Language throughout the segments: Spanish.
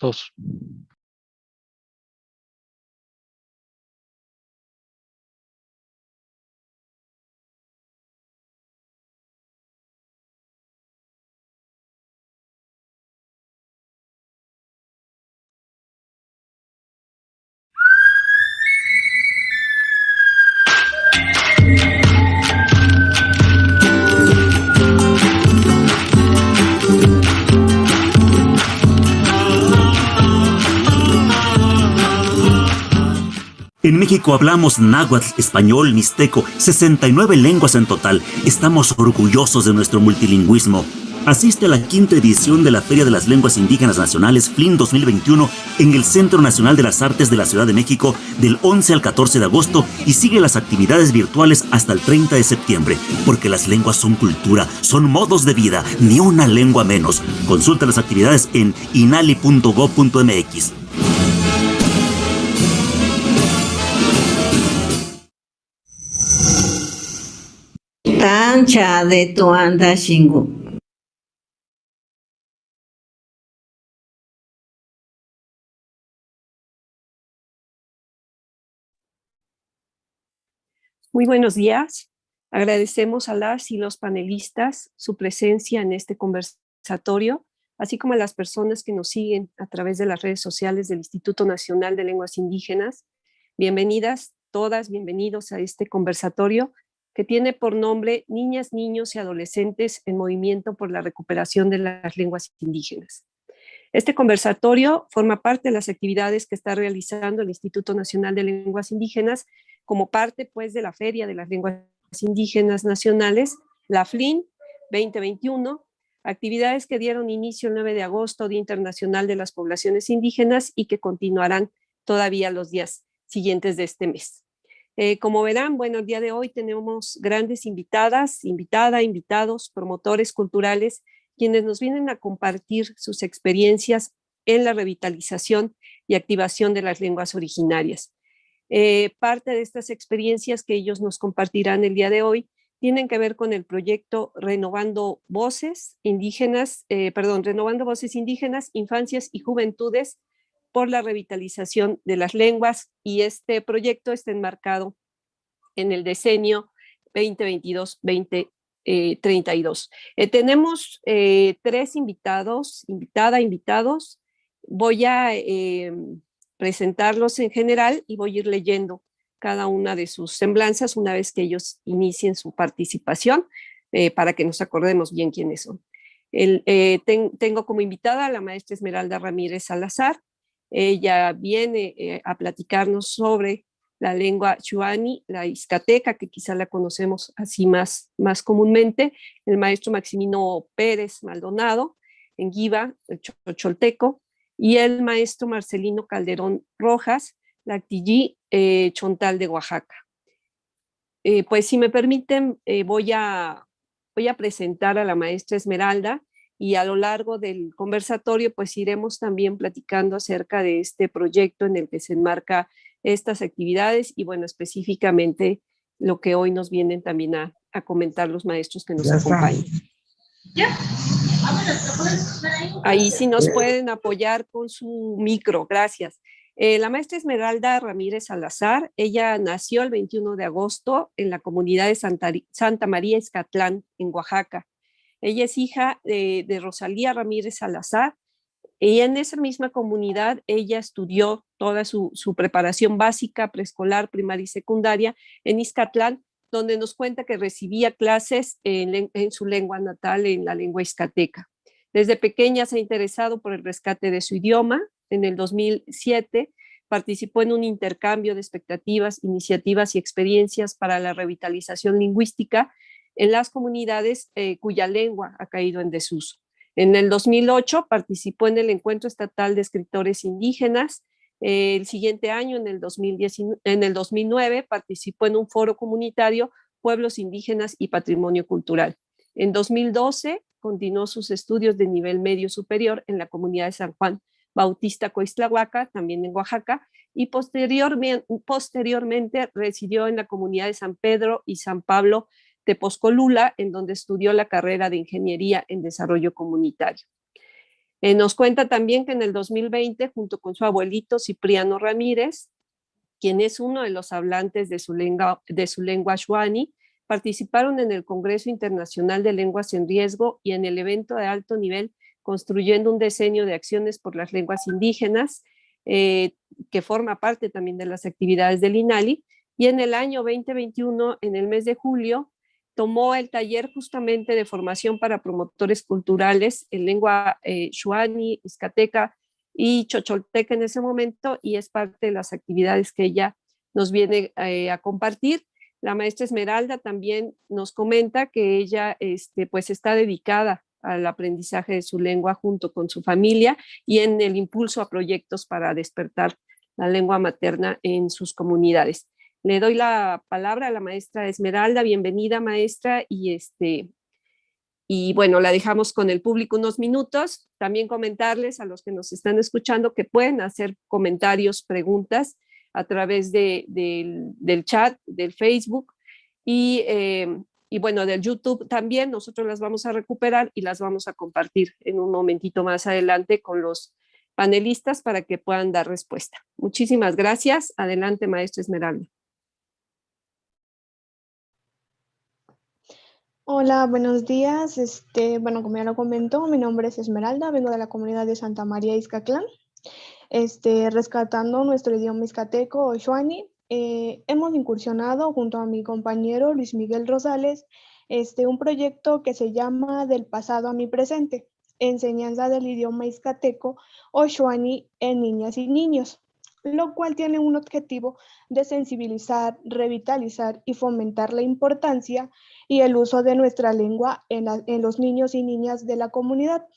Dos. En México hablamos náhuatl, español, mixteco, 69 lenguas en total. Estamos orgullosos de nuestro multilingüismo. Asiste a la quinta edición de la Feria de las Lenguas Indígenas Nacionales FLIN 2021 en el Centro Nacional de las Artes de la Ciudad de México del 11 al 14 de agosto y sigue las actividades virtuales hasta el 30 de septiembre, porque las lenguas son cultura, son modos de vida, ni una lengua menos. Consulta las actividades en inali.gov.mx. Tancha de Toanda Shingu. Muy buenos días. Agradecemos a las y los panelistas su presencia en este conversatorio, así como a las personas que nos siguen a través de las redes sociales del Instituto Nacional de Lenguas Indígenas. Bienvenidas todas, bienvenidos a este conversatorio que tiene por nombre Niñas, Niños y Adolescentes en Movimiento por la Recuperación de las Lenguas Indígenas. Este conversatorio forma parte de las actividades que está realizando el Instituto Nacional de Lenguas Indígenas como parte pues, de la Feria de las Lenguas Indígenas Nacionales, la FLIN 2021, actividades que dieron inicio el 9 de agosto, Día Internacional de las Poblaciones Indígenas, y que continuarán todavía los días siguientes de este mes. Como verán, bueno, el día de hoy tenemos grandes invitados, promotores culturales, quienes nos vienen a compartir sus experiencias en la revitalización y activación de las lenguas originarias. Parte de estas experiencias que ellos nos compartirán el día de hoy tienen que ver con el proyecto Renovando Voces Indígenas, Infancias y Juventudes por la revitalización de las lenguas, y este proyecto está enmarcado en el decenio 2022-2032. Tenemos tres invitados. Voy a presentarlos en general y voy a ir leyendo cada una de sus semblanzas una vez que ellos inicien su participación, para que nos acordemos bien quiénes son. Tengo como invitada a la maestra Esmeralda Ramírez Salazar. Ella viene a platicarnos sobre la lengua chuani, la izcateca, que quizá la conocemos así más comúnmente, el maestro Maximino Pérez Maldonado, en Guiba, el cholteco, y el maestro Marcelino Calderón Rojas, la Actillí Chontal de Oaxaca. Pues si me permiten, voy a presentar a la maestra Esmeralda, y a lo largo del conversatorio pues iremos también platicando acerca de este proyecto en el que se enmarca estas actividades y bueno, específicamente lo que hoy nos vienen también a comentar los maestros que nos acompañan. Ahí sí nos pueden apoyar con su micro, gracias. La maestra Esmeralda Ramírez Salazar, ella nació el 21 de agosto en la comunidad de Santa María Izcatlán, en Oaxaca. Ella es hija de Rosalía Ramírez Salazar, y en esa misma comunidad ella estudió toda su preparación básica, preescolar, primaria y secundaria en Izcatlán, donde nos cuenta que recibía clases en su lengua natal, en la lengua izcateca. Desde pequeña se ha interesado por el rescate de su idioma. En el 2007 participó en un intercambio de expectativas, iniciativas y experiencias para la revitalización lingüística en las comunidades cuya lengua ha caído en desuso. En el 2008 participó en el Encuentro Estatal de Escritores Indígenas. El siguiente año, en el 2009, participó en un foro comunitario Pueblos Indígenas y Patrimonio Cultural. En 2012 continuó sus estudios de nivel medio superior en la comunidad de San Juan Bautista Coixtlahuaca, también en Oaxaca, y posteriormente residió en la comunidad de San Pedro y San Pablo Tepozcolula, en donde estudió la carrera de Ingeniería en Desarrollo Comunitario. Nos cuenta también que en el 2020, junto con su abuelito Cipriano Ramírez, quien es uno de los hablantes de su lengua Xuani, participaron en el Congreso Internacional de Lenguas en Riesgo y en el evento de alto nivel Construyendo un Decenio de Acciones por las Lenguas Indígenas, que forma parte también de las actividades del INALI, y en el año 2021, en el mes de julio, tomó el taller justamente de formación para promotores culturales en lengua Xuani, Izcateca y Chocholteca en ese momento, y es parte de las actividades que ella nos viene a compartir. La maestra Esmeralda también nos comenta que ella pues está dedicada al aprendizaje de su lengua junto con su familia y en el impulso a proyectos para despertar la lengua materna en sus comunidades. Le doy la palabra a la maestra Esmeralda. Bienvenida, maestra, y bueno, la dejamos con el público unos minutos. También comentarles a los que nos están escuchando que pueden hacer comentarios, preguntas a través del chat, del Facebook y bueno, del YouTube también. Nosotros las vamos a recuperar y las vamos a compartir en un momentito más adelante con los panelistas para que puedan dar respuesta. Muchísimas gracias. Adelante, maestra Esmeralda. Hola, buenos días. Bueno, como ya lo comentó, mi nombre es Esmeralda, vengo de la comunidad de Santa María Ixcaclán, rescatando nuestro idioma izcateco o Xuani. Hemos incursionado junto a mi compañero Luis Miguel Rosales, un proyecto que se llama Del pasado a mi presente, enseñanza del idioma izcateco o Xuani en niñas y niños, lo cual tiene un objetivo de sensibilizar, revitalizar y fomentar la importancia y el uso de nuestra lengua en los niños y niñas de la comunidad.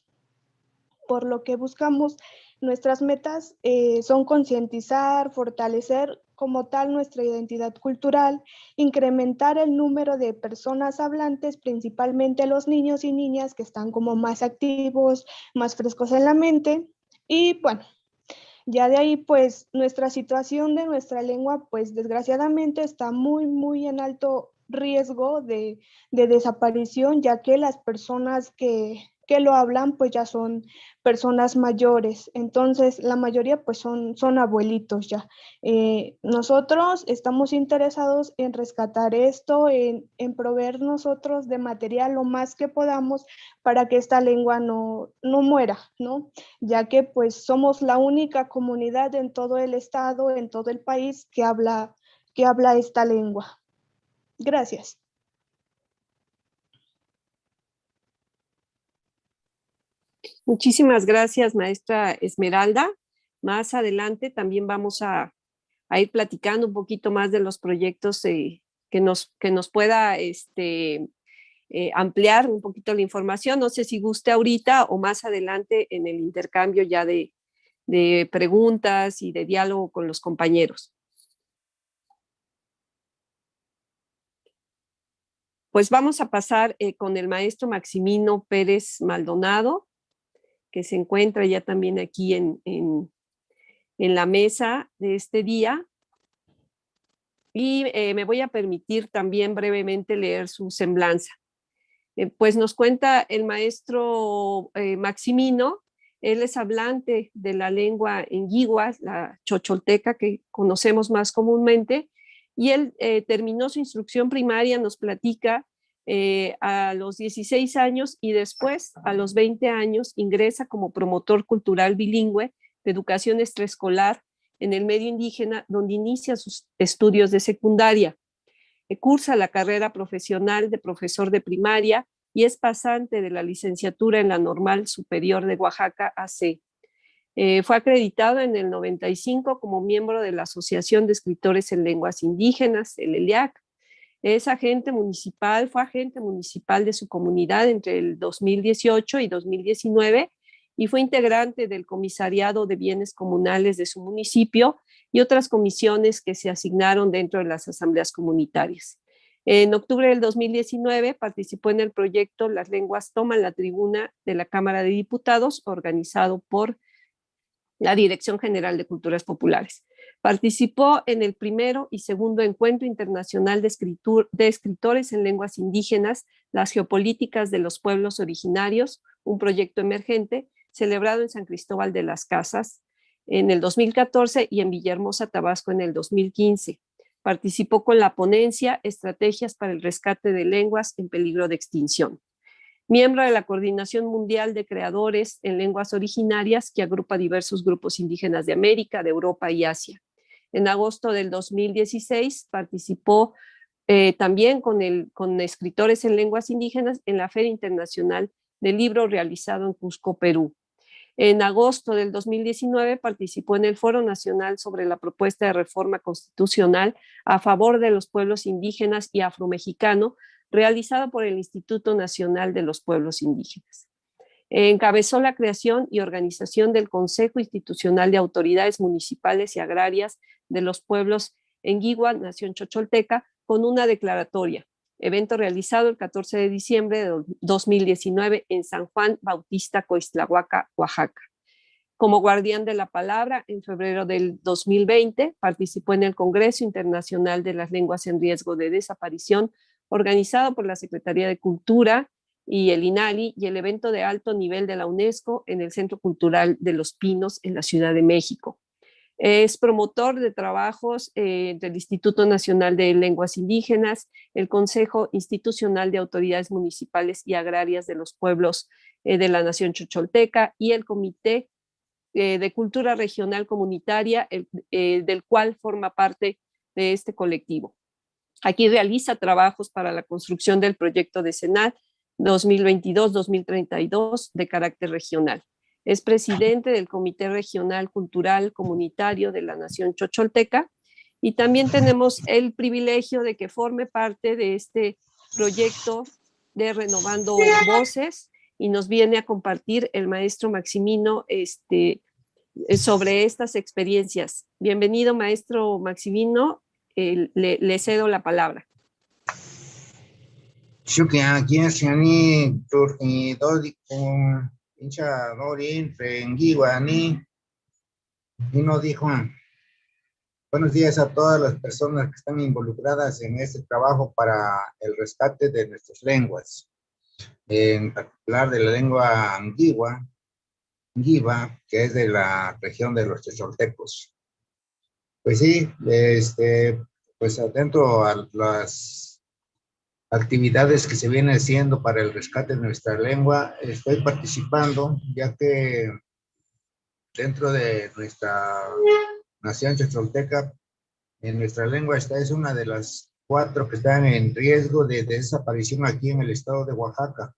Por lo que buscamos, nuestras metas son concientizar, fortalecer como tal nuestra identidad cultural, incrementar el número de personas hablantes, principalmente los niños y niñas que están como más activos, más frescos en la mente. Y bueno, ya de ahí, pues, nuestra situación de nuestra lengua, pues, desgraciadamente está muy, muy en alto riesgo de desaparición, ya que las personas que lo hablan, pues, ya son personas mayores. Entonces, la mayoría, pues, son abuelitos ya. Nosotros estamos interesados en rescatar esto, en proveer nosotros de material lo más que podamos para que esta lengua no muera, ¿no? Ya que pues somos la única comunidad en todo el estado, en todo el país que habla esta lengua. Gracias. Muchísimas gracias, maestra Esmeralda. Más adelante también vamos a ir platicando un poquito más de los proyectos que nos pueda ampliar un poquito la información. No sé si guste ahorita o más adelante en el intercambio ya de preguntas y de diálogo con los compañeros. Pues vamos a pasar con el maestro Maximino Pérez Maldonado, que se encuentra ya también aquí en la mesa de este día. Y me voy a permitir también brevemente leer su semblanza. Pues nos cuenta el maestro Maximino. Él es hablante de la lengua enguigua, la chocholteca que conocemos más comúnmente, y él terminó su instrucción primaria, nos platica, a los 16 años y después a los 20 años ingresa como promotor cultural bilingüe de educación extraescolar en el medio indígena, donde inicia sus estudios de secundaria. Cursa la carrera profesional de profesor de primaria y es pasante de la licenciatura en la Normal Superior de Oaxaca, AC. Fue acreditado en el 95 como miembro de la Asociación de Escritores en Lenguas Indígenas, el ELIAC. Fue agente municipal de su comunidad entre el 2018 y 2019 y fue integrante del Comisariado de Bienes Comunales de su municipio y otras comisiones que se asignaron dentro de las asambleas comunitarias. En octubre del 2019 participó en el proyecto Las Lenguas Toman la Tribuna de la Cámara de Diputados, organizado por la Dirección General de Culturas Populares. Participó en el primero y segundo Encuentro Internacional de Escritores en Lenguas Indígenas, las Geopolíticas de los Pueblos Originarios, un proyecto emergente, celebrado en San Cristóbal de las Casas en el 2014 y en Villahermosa, Tabasco, en el 2015. Participó con la ponencia Estrategias para el rescate de lenguas en peligro de extinción. Miembro de la Coordinación Mundial de Creadores en Lenguas Originarias, que agrupa diversos grupos indígenas de América, de Europa y Asia. En agosto del 2016 participó también con escritores en lenguas indígenas en la Feria Internacional del Libro realizado en Cusco, Perú. En agosto del 2019 participó en el Foro Nacional sobre la propuesta de reforma constitucional a favor de los pueblos indígenas y afromexicano, realizado por el Instituto Nacional de los Pueblos Indígenas. Encabezó la creación y organización del Consejo Institucional de Autoridades Municipales y Agrarias de los Pueblos Enguigua, Nación Chocholteca, con una declaratoria, evento realizado el 14 de diciembre de 2019 en San Juan Bautista, Coixtlahuaca, Oaxaca. Como guardián de la palabra, en febrero del 2020 participó en el Congreso Internacional de las Lenguas en Riesgo de Desaparición, organizado por la Secretaría de Cultura y el INALI, y el evento de alto nivel de la UNESCO en el Centro Cultural de Los Pinos en la Ciudad de México. Es promotor de trabajos del Instituto Nacional de Lenguas Indígenas, el Consejo Institucional de Autoridades Municipales y Agrarias de los Pueblos de la Nación Chocholteca y el Comité de Cultura Regional Comunitaria, del cual forma parte de este colectivo. Aquí realiza trabajos para la construcción del proyecto de Senat 2022-2032 de carácter regional. Es presidente del Comité Regional Cultural Comunitario de la Nación Chocholteca y también tenemos el privilegio de que forme parte de este proyecto de Renovando Voces y nos viene a compartir el maestro Maximino sobre estas experiencias. Bienvenido, maestro Maximino, le cedo la palabra. Buenos días a todas las personas que están involucradas en este trabajo para el rescate de nuestras lenguas, en particular de la lengua Anguigua, que es de la región de los Chocholtecos. Pues sí, pues atento a las actividades que se vienen haciendo para el rescate de nuestra lengua, estoy participando, ya que dentro de nuestra nación chocholteca, en nuestra lengua esta es una de las 4 que están en riesgo de desaparición aquí en el estado de Oaxaca.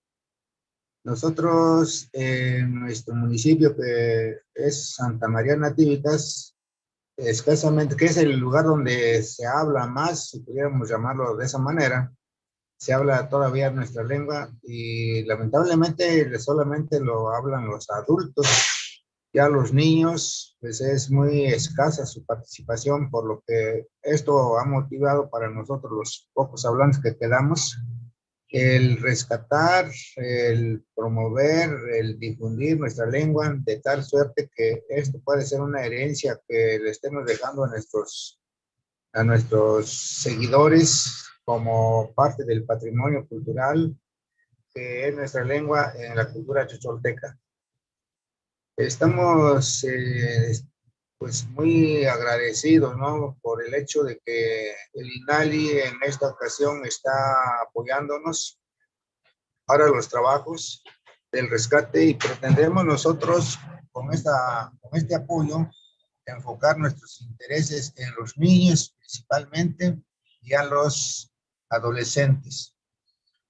Nosotros, en nuestro municipio, que es Santa María Nativitas, escasamente, que es el lugar donde se habla más, si pudiéramos llamarlo de esa manera, se habla todavía nuestra lengua y lamentablemente solamente lo hablan los adultos. Ya los niños, pues es muy escasa su participación, por lo que esto ha motivado para nosotros, los pocos hablantes que quedamos, el rescatar, el promover, el difundir nuestra lengua de tal suerte que esto puede ser una herencia que le estemos dejando a nuestros seguidores como parte del patrimonio cultural que es nuestra lengua en la cultura chocholteca. Estamos pues muy agradecidos, ¿no?, por el hecho de que el INALI en esta ocasión está apoyándonos para los trabajos del rescate y pretendemos nosotros con este apoyo enfocar nuestros intereses en los niños principalmente y a los adolescentes.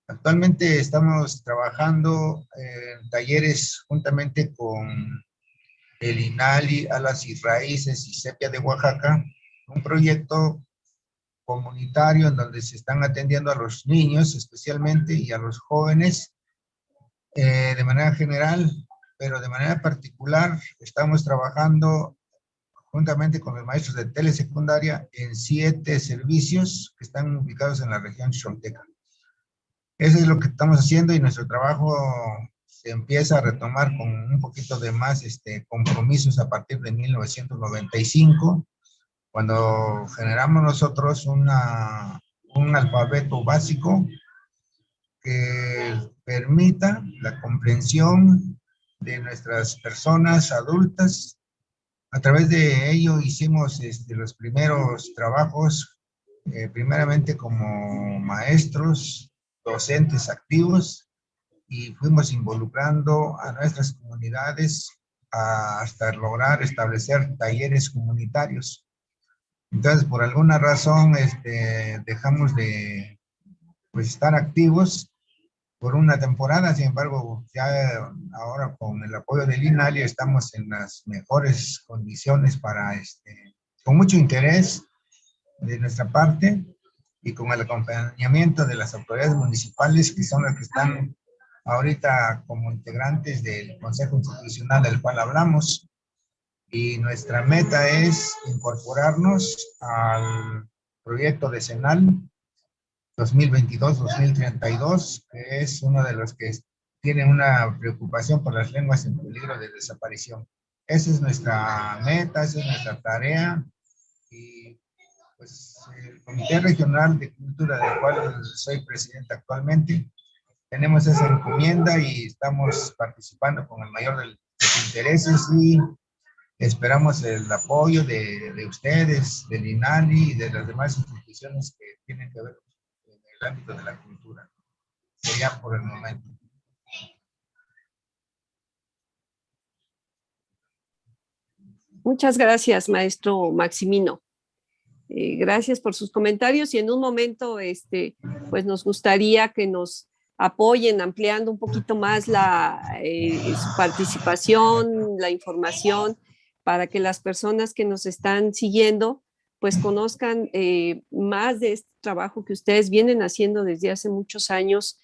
Actualmente estamos trabajando en talleres juntamente con el INALI, Alas y Raíces y Sepia de Oaxaca, un proyecto comunitario en donde se están atendiendo a los niños especialmente y a los jóvenes de manera general, pero de manera particular estamos trabajando juntamente con los maestros de telesecundaria en 7 servicios que están ubicados en la región chocholteca. Eso es lo que estamos haciendo y nuestro trabajo se empieza a retomar con un poquito de más compromisos a partir de 1995, cuando generamos nosotros un alfabeto básico que permita la comprensión de nuestras personas adultas. A través de ello hicimos los primeros trabajos, primeramente como maestros, docentes activos, y fuimos involucrando a nuestras comunidades hasta lograr establecer talleres comunitarios. Entonces, por alguna razón, dejamos de pues, estar activos por una temporada. Sin embargo, ya ahora con el apoyo del INALI estamos en las mejores condiciones para, con mucho interés de nuestra parte y con el acompañamiento de las autoridades municipales, que son las que están ahorita como integrantes del Consejo Institucional del cual hablamos. Y nuestra meta es incorporarnos al proyecto decenal 2022-2032, que es uno de los que tiene una preocupación por las lenguas en peligro de desaparición. Esa es nuestra meta, esa es nuestra tarea. Y pues el Comité Regional de Cultura, del cual soy presidente actualmente, tenemos esa encomienda y estamos participando con el mayor de los intereses y esperamos el apoyo de ustedes, del INALI y de las demás instituciones que tienen que ver en el ámbito de la cultura. Sería por el momento. Muchas gracias, maestro Maximino. Gracias por sus comentarios y en un momento pues nos gustaría que nos apoyen ampliando un poquito más su participación, la información, para que las personas que nos están siguiendo pues conozcan más de este trabajo que ustedes vienen haciendo desde hace muchos años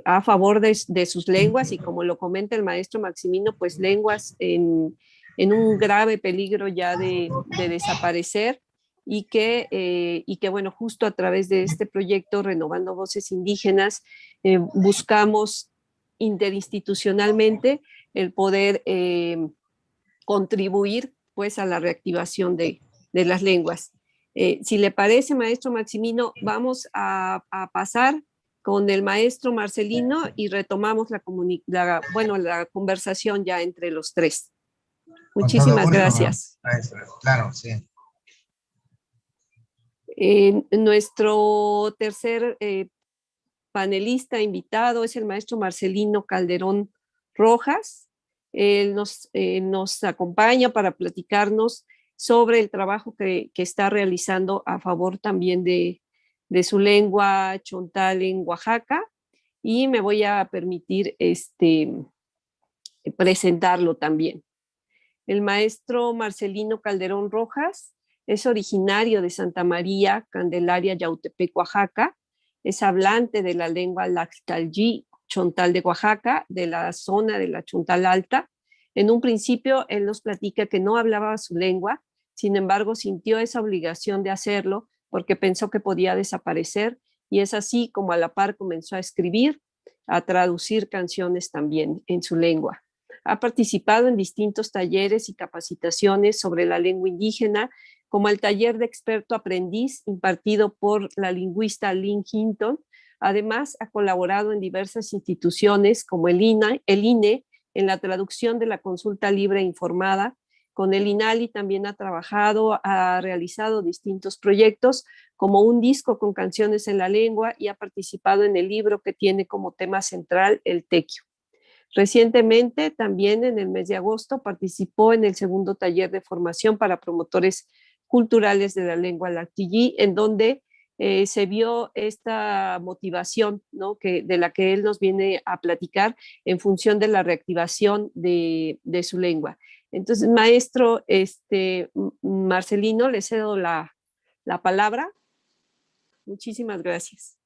a favor de sus lenguas y, como lo comenta el maestro Maximino, pues lenguas en un grave peligro ya de desaparecer. Y que, bueno, justo a través de este proyecto Renovando Voces Indígenas, buscamos interinstitucionalmente el poder contribuir pues a la reactivación de las lenguas. Si le parece, maestro Maximino, vamos a pasar con el maestro Marcelino y retomamos la conversación ya entre los tres. Muchísimas gracias. Maestro. Claro, sí. Nuestro tercer panelista invitado es el maestro Marcelino Calderón Rojas. Él nos acompaña para platicarnos sobre el trabajo que está realizando a favor también de su lengua chontal en Oaxaca, y me voy a permitir presentarlo también. El maestro Marcelino Calderón Rojas es originario de Santa María, Candelaria, Yautepec, Oaxaca. Es hablante de la lengua Tlaxcaltí chontal de Oaxaca, de la zona de la Chontal Alta. En un principio, él nos platica que no hablaba su lengua, sin embargo, sintió esa obligación de hacerlo porque pensó que podía desaparecer, y es así como a la par comenzó a escribir, a traducir canciones también en su lengua. Ha participado en distintos talleres y capacitaciones sobre la lengua indígena, como el taller de experto aprendiz impartido por la lingüista Lynn Hinton. Además, ha colaborado en diversas instituciones como el INE en la traducción de la consulta libre e informada. Con el INALI también ha trabajado, ha realizado distintos proyectos, como un disco con canciones en la lengua, y ha participado en el libro que tiene como tema central el tequio. Recientemente, también en el mes de agosto, participó en el segundo taller de formación para promotores culturales de la lengua Tlaxcaltí, en donde se vio esta motivación, ¿no?, de la que él nos viene a platicar en función de la reactivación de su lengua. Entonces, maestro Marcelino, le cedo la palabra. Muchísimas gracias.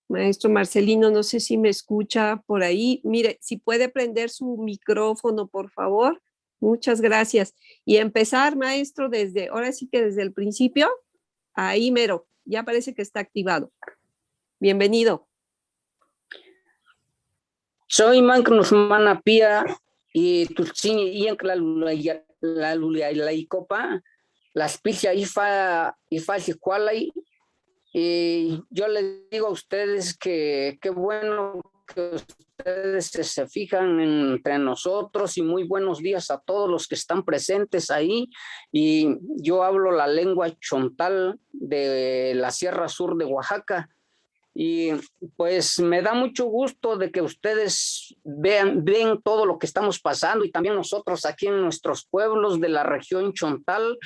Maestro Marcelino, no sé si me escucha por ahí. Mire, si puede prender su micrófono, por favor. Muchas gracias. Y empezar, maestro, ahora sí que desde el principio, ahí mero, ya parece que está activado. Bienvenido. Soy Mancrus Manapia y Tulsini y en la Lulaicopa, las pichas y fa y yo les digo a ustedes que qué bueno que ustedes se fijan entre nosotros y muy buenos días a todos los que están presentes ahí. Y yo hablo la lengua chontal de la Sierra Sur de Oaxaca. Y pues me da mucho gusto de que ustedes ven todo lo que estamos pasando y también nosotros aquí en nuestros pueblos de la región chontal.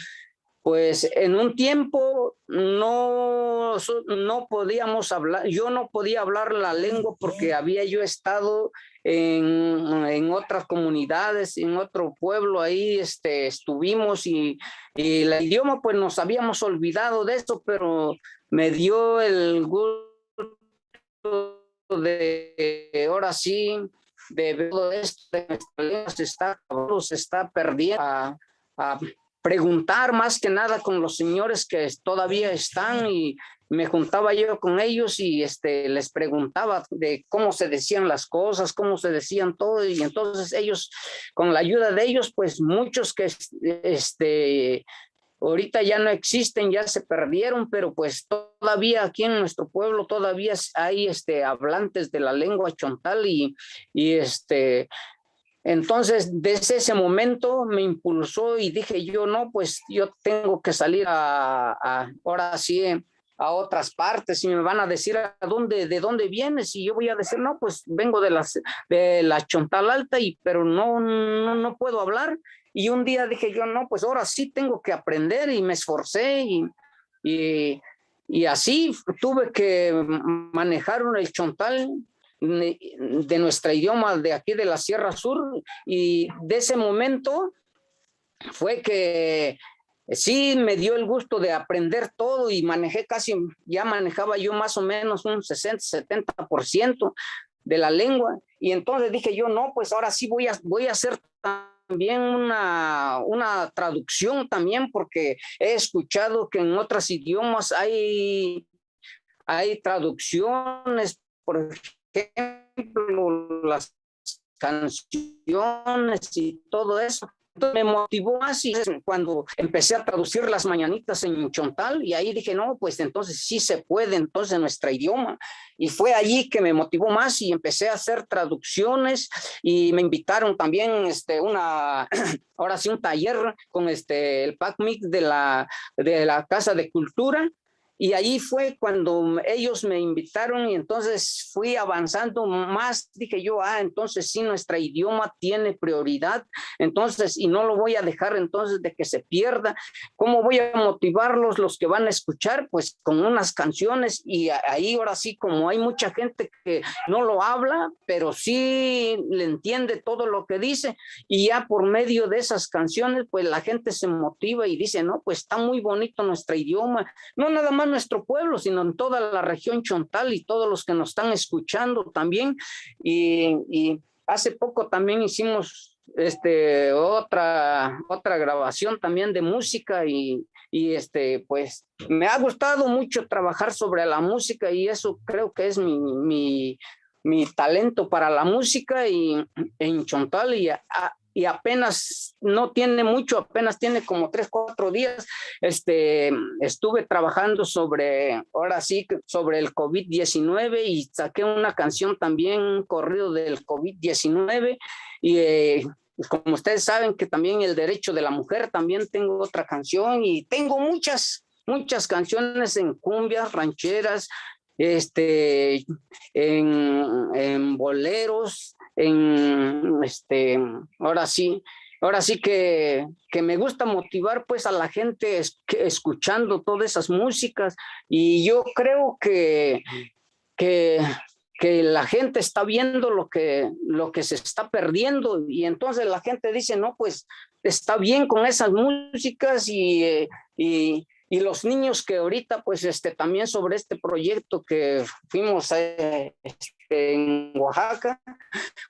Pues en un tiempo no podíamos hablar, yo no podía hablar la lengua porque había yo estado en otras comunidades, en otro pueblo, ahí estuvimos y el idioma pues nos habíamos olvidado de eso, pero me dio el gusto de ahora sí, de ver todo esto, de nuestra lengua se está perdiendo, a preguntar más que nada con los señores que todavía están y me juntaba yo con ellos y les preguntaba de cómo se decían las cosas, cómo se decían todo y entonces ellos, con la ayuda de ellos, pues muchos que ahorita ya no existen, ya se perdieron, pero pues todavía aquí en nuestro pueblo todavía hay hablantes de la lengua chontal y entonces desde ese momento me impulsó y dije yo, no, pues yo tengo que salir ahora sí a otras partes y me van a decir de dónde vienes y yo voy a decir, no, pues vengo de la Chontal Alta pero no puedo hablar. Y un día dije yo, no, pues ahora sí tengo que aprender y me esforcé y así tuve que manejar el chontal de nuestro idioma de aquí de la Sierra Sur y de ese momento fue que sí me dio el gusto de aprender todo y ya manejaba yo más o menos un 60-70% de la lengua y entonces dije yo, no, pues ahora sí voy a hacer también una traducción también porque he escuchado que en otros idiomas hay traducciones, por ejemplo, las canciones y todo eso. Entonces me motivó más y cuando empecé a traducir las mañanitas en chontal y ahí dije, no, pues entonces sí se puede entonces nuestro idioma. Y fue allí que me motivó más y empecé a hacer traducciones y me invitaron también ahora sí un taller con el PACMIC de la Casa de Cultura. Y ahí fue cuando ellos me invitaron y entonces fui avanzando más. Dije yo, entonces sí, nuestro idioma tiene prioridad, entonces, y no lo voy a dejar entonces de que se pierda. ¿Cómo voy a motivarlos los que van a escuchar? Pues con unas canciones y ahí ahora sí, como hay mucha gente que no lo habla, pero sí le entiende todo lo que dice y ya por medio de esas canciones, pues la gente se motiva y dice, no, pues está muy bonito nuestro idioma, no nada más nuestro pueblo, sino en toda la región chontal y todos los que nos están escuchando también. Y hace poco también hicimos otra grabación también de música y pues me ha gustado mucho trabajar sobre la música y eso creo que es mi talento para la música y en chontal y apenas no tiene mucho, apenas tiene como 3-4 días, estuve trabajando ahora sí, sobre el COVID-19 y saqué una canción también, un corrido del COVID-19 y pues como ustedes saben que también el derecho de la mujer, también tengo otra canción y tengo muchas canciones en cumbias, rancheras, en boleros, ahora sí que me gusta motivar pues a la gente escuchando todas esas músicas y yo creo que la gente está viendo lo que se está perdiendo y entonces la gente dice, no, pues está bien con esas músicas y los niños que ahorita pues también sobre este proyecto que fuimos en Oaxaca,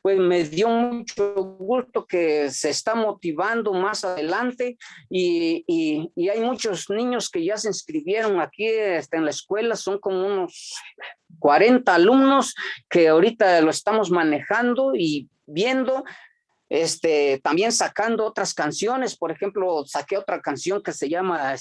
pues me dio mucho gusto que se está motivando más adelante y hay muchos niños que ya se inscribieron aquí en la escuela, son como unos 40 alumnos que ahorita lo estamos manejando y viendo. También sacando otras canciones, por ejemplo, saqué otra canción que se llama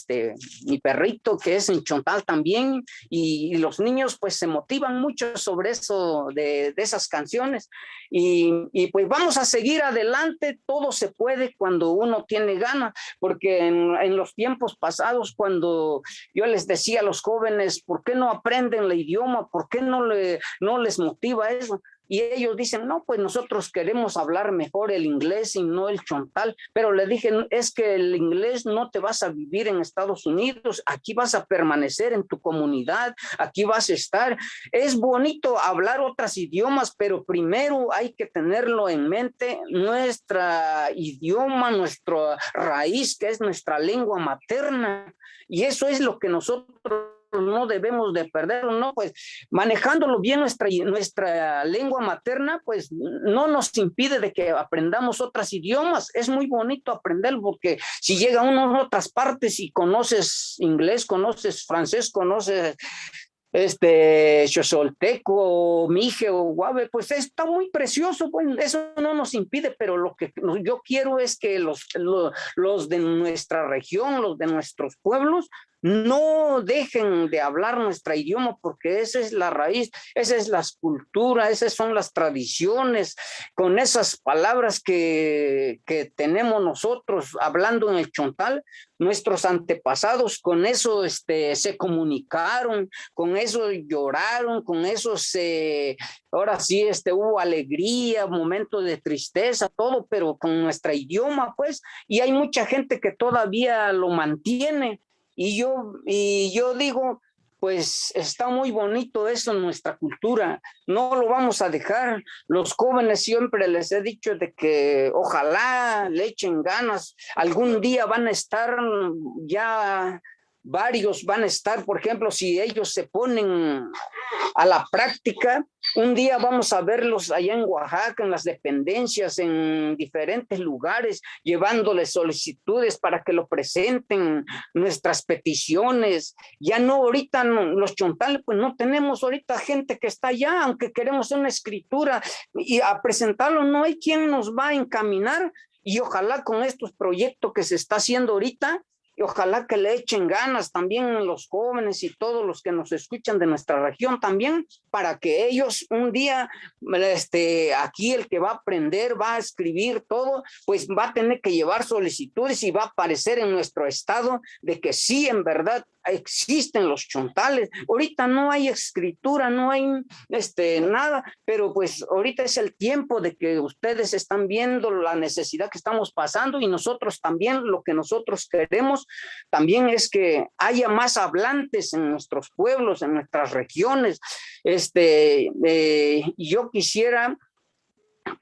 Mi Perrito, que es en chontal también, y los niños pues se motivan mucho sobre eso, de esas canciones, y pues vamos a seguir adelante. Todo se puede cuando uno tiene ganas, porque en los tiempos pasados, cuando yo les decía a los jóvenes, ¿por qué no aprenden el idioma? ¿Por qué no les motiva eso? Y ellos dicen, no, pues nosotros queremos hablar mejor el inglés y no el chontal. Pero le dije, es que el inglés no te vas a vivir en Estados Unidos, aquí vas a permanecer en tu comunidad, aquí vas a estar. Es bonito hablar otros idiomas, pero primero hay que tenerlo en mente, nuestro idioma, nuestra raíz, que es nuestra lengua materna. Y eso es lo que nosotros no debemos de perderlo, ¿no? Pues manejándolo bien nuestra lengua materna, pues no nos impide de que aprendamos otros idiomas. Es muy bonito aprenderlo, porque si llega uno a otras partes y conoces inglés, conoces francés, conoces xosolteco, mije o guave, pues está muy precioso, pues eso no nos impide, pero lo que yo quiero es que los de nuestra región, los de nuestros pueblos, no dejen de hablar nuestro idioma, porque esa es la raíz, esa es la cultura, esas son las tradiciones, con esas palabras que tenemos nosotros hablando en el chontal. Nuestros antepasados con eso se comunicaron, con eso lloraron, con eso ahora sí hubo alegría, momentos de tristeza, todo, pero con nuestro idioma, pues, y hay mucha gente que todavía lo mantiene. Y yo digo, pues está muy bonito eso en nuestra cultura, no lo vamos a dejar. Los jóvenes siempre les he dicho de que ojalá le echen ganas, algún día van a estar ya, varios van a estar, por ejemplo, si ellos se ponen a la práctica, un día vamos a verlos allá en Oaxaca, en las dependencias, en diferentes lugares, llevándoles solicitudes para que lo presenten, nuestras peticiones. Ya no, ahorita los chontales, pues no tenemos ahorita gente que está allá, aunque queremos una escritura y a presentarlo, no hay quien nos va a encaminar. Y ojalá con estos proyectos que se está haciendo ahorita, y ojalá que le echen ganas también los jóvenes y todos los que nos escuchan de nuestra región también, para que ellos un día, aquí el que va a aprender, va a escribir todo, pues va a tener que llevar solicitudes y va a aparecer en nuestro estado de que sí, en verdad, existen los chontales. Ahorita no hay escritura, no hay nada, pero pues ahorita es el tiempo de que ustedes están viendo la necesidad que estamos pasando, y nosotros también lo que nosotros queremos también es que haya más hablantes en nuestros pueblos, en nuestras regiones. Yo quisiera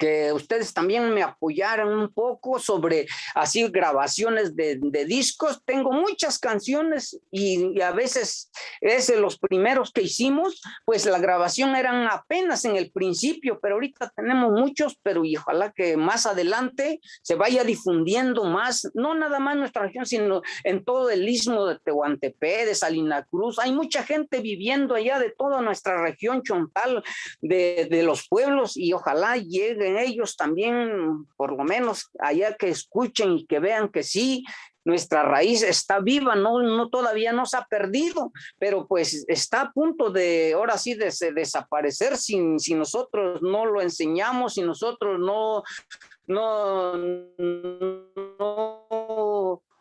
que ustedes también me apoyaran un poco sobre así grabaciones de discos. Tengo muchas canciones y a veces es de los primeros que hicimos, pues la grabación eran apenas en el principio, pero ahorita tenemos muchos, pero y ojalá que más adelante se vaya difundiendo más, no nada más en nuestra región, sino en todo el istmo de Tehuantepec, de Salina Cruz. Hay mucha gente viviendo allá de toda nuestra región chontal, de los pueblos, y ojalá lleguen ellos también, por lo menos allá, que escuchen y que vean que sí, nuestra raíz está viva, no todavía no se ha perdido, pero pues está a punto de, ahora sí, de desaparecer si nosotros no lo enseñamos, si nosotros no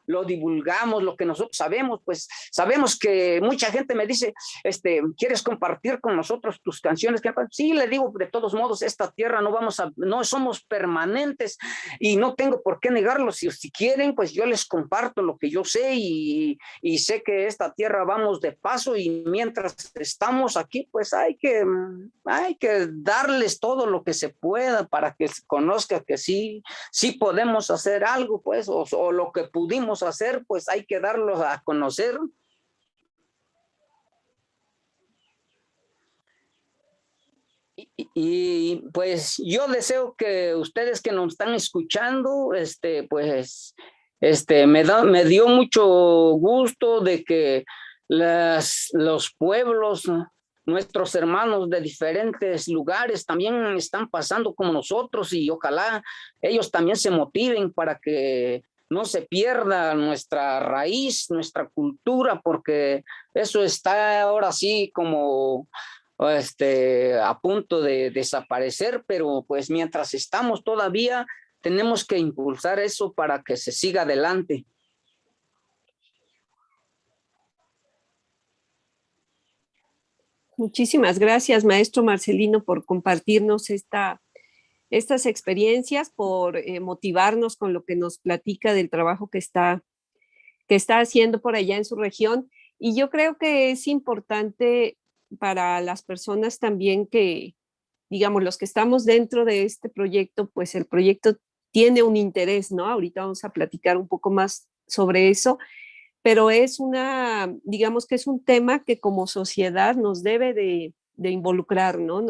lo divulgamos, lo que nosotros sabemos. Pues sabemos que mucha gente me dice, ¿quieres compartir con nosotros tus canciones? Sí, le digo, de todos modos, esta tierra no somos permanentes y no tengo por qué negarlo. Si quieren, pues yo les comparto lo que yo sé, y sé que esta tierra vamos de paso, y mientras estamos aquí, pues hay que darles todo lo que se pueda para que se conozca que sí podemos hacer algo, pues, o lo que pudimos hacer, pues hay que darlo a conocer. Y pues yo deseo que ustedes que nos están escuchando, pues me dio mucho gusto de que los pueblos nuestros hermanos de diferentes lugares también están pasando como nosotros y ojalá ellos también se motiven para que no se pierda nuestra raíz, nuestra cultura, porque eso está ahora sí como a punto de desaparecer, pero pues mientras estamos todavía tenemos que impulsar eso para que se siga adelante. Muchísimas gracias, maestro Marcelino, por compartirnos estas experiencias, por motivarnos con lo que nos platica del trabajo que está haciendo por allá en su región. Y yo creo que es importante para las personas también que, digamos, los que estamos dentro de este proyecto, pues el proyecto tiene un interés, ¿no? Ahorita vamos a platicar un poco más sobre eso, pero digamos que es un tema que como sociedad nos debe de involucrar, ¿no?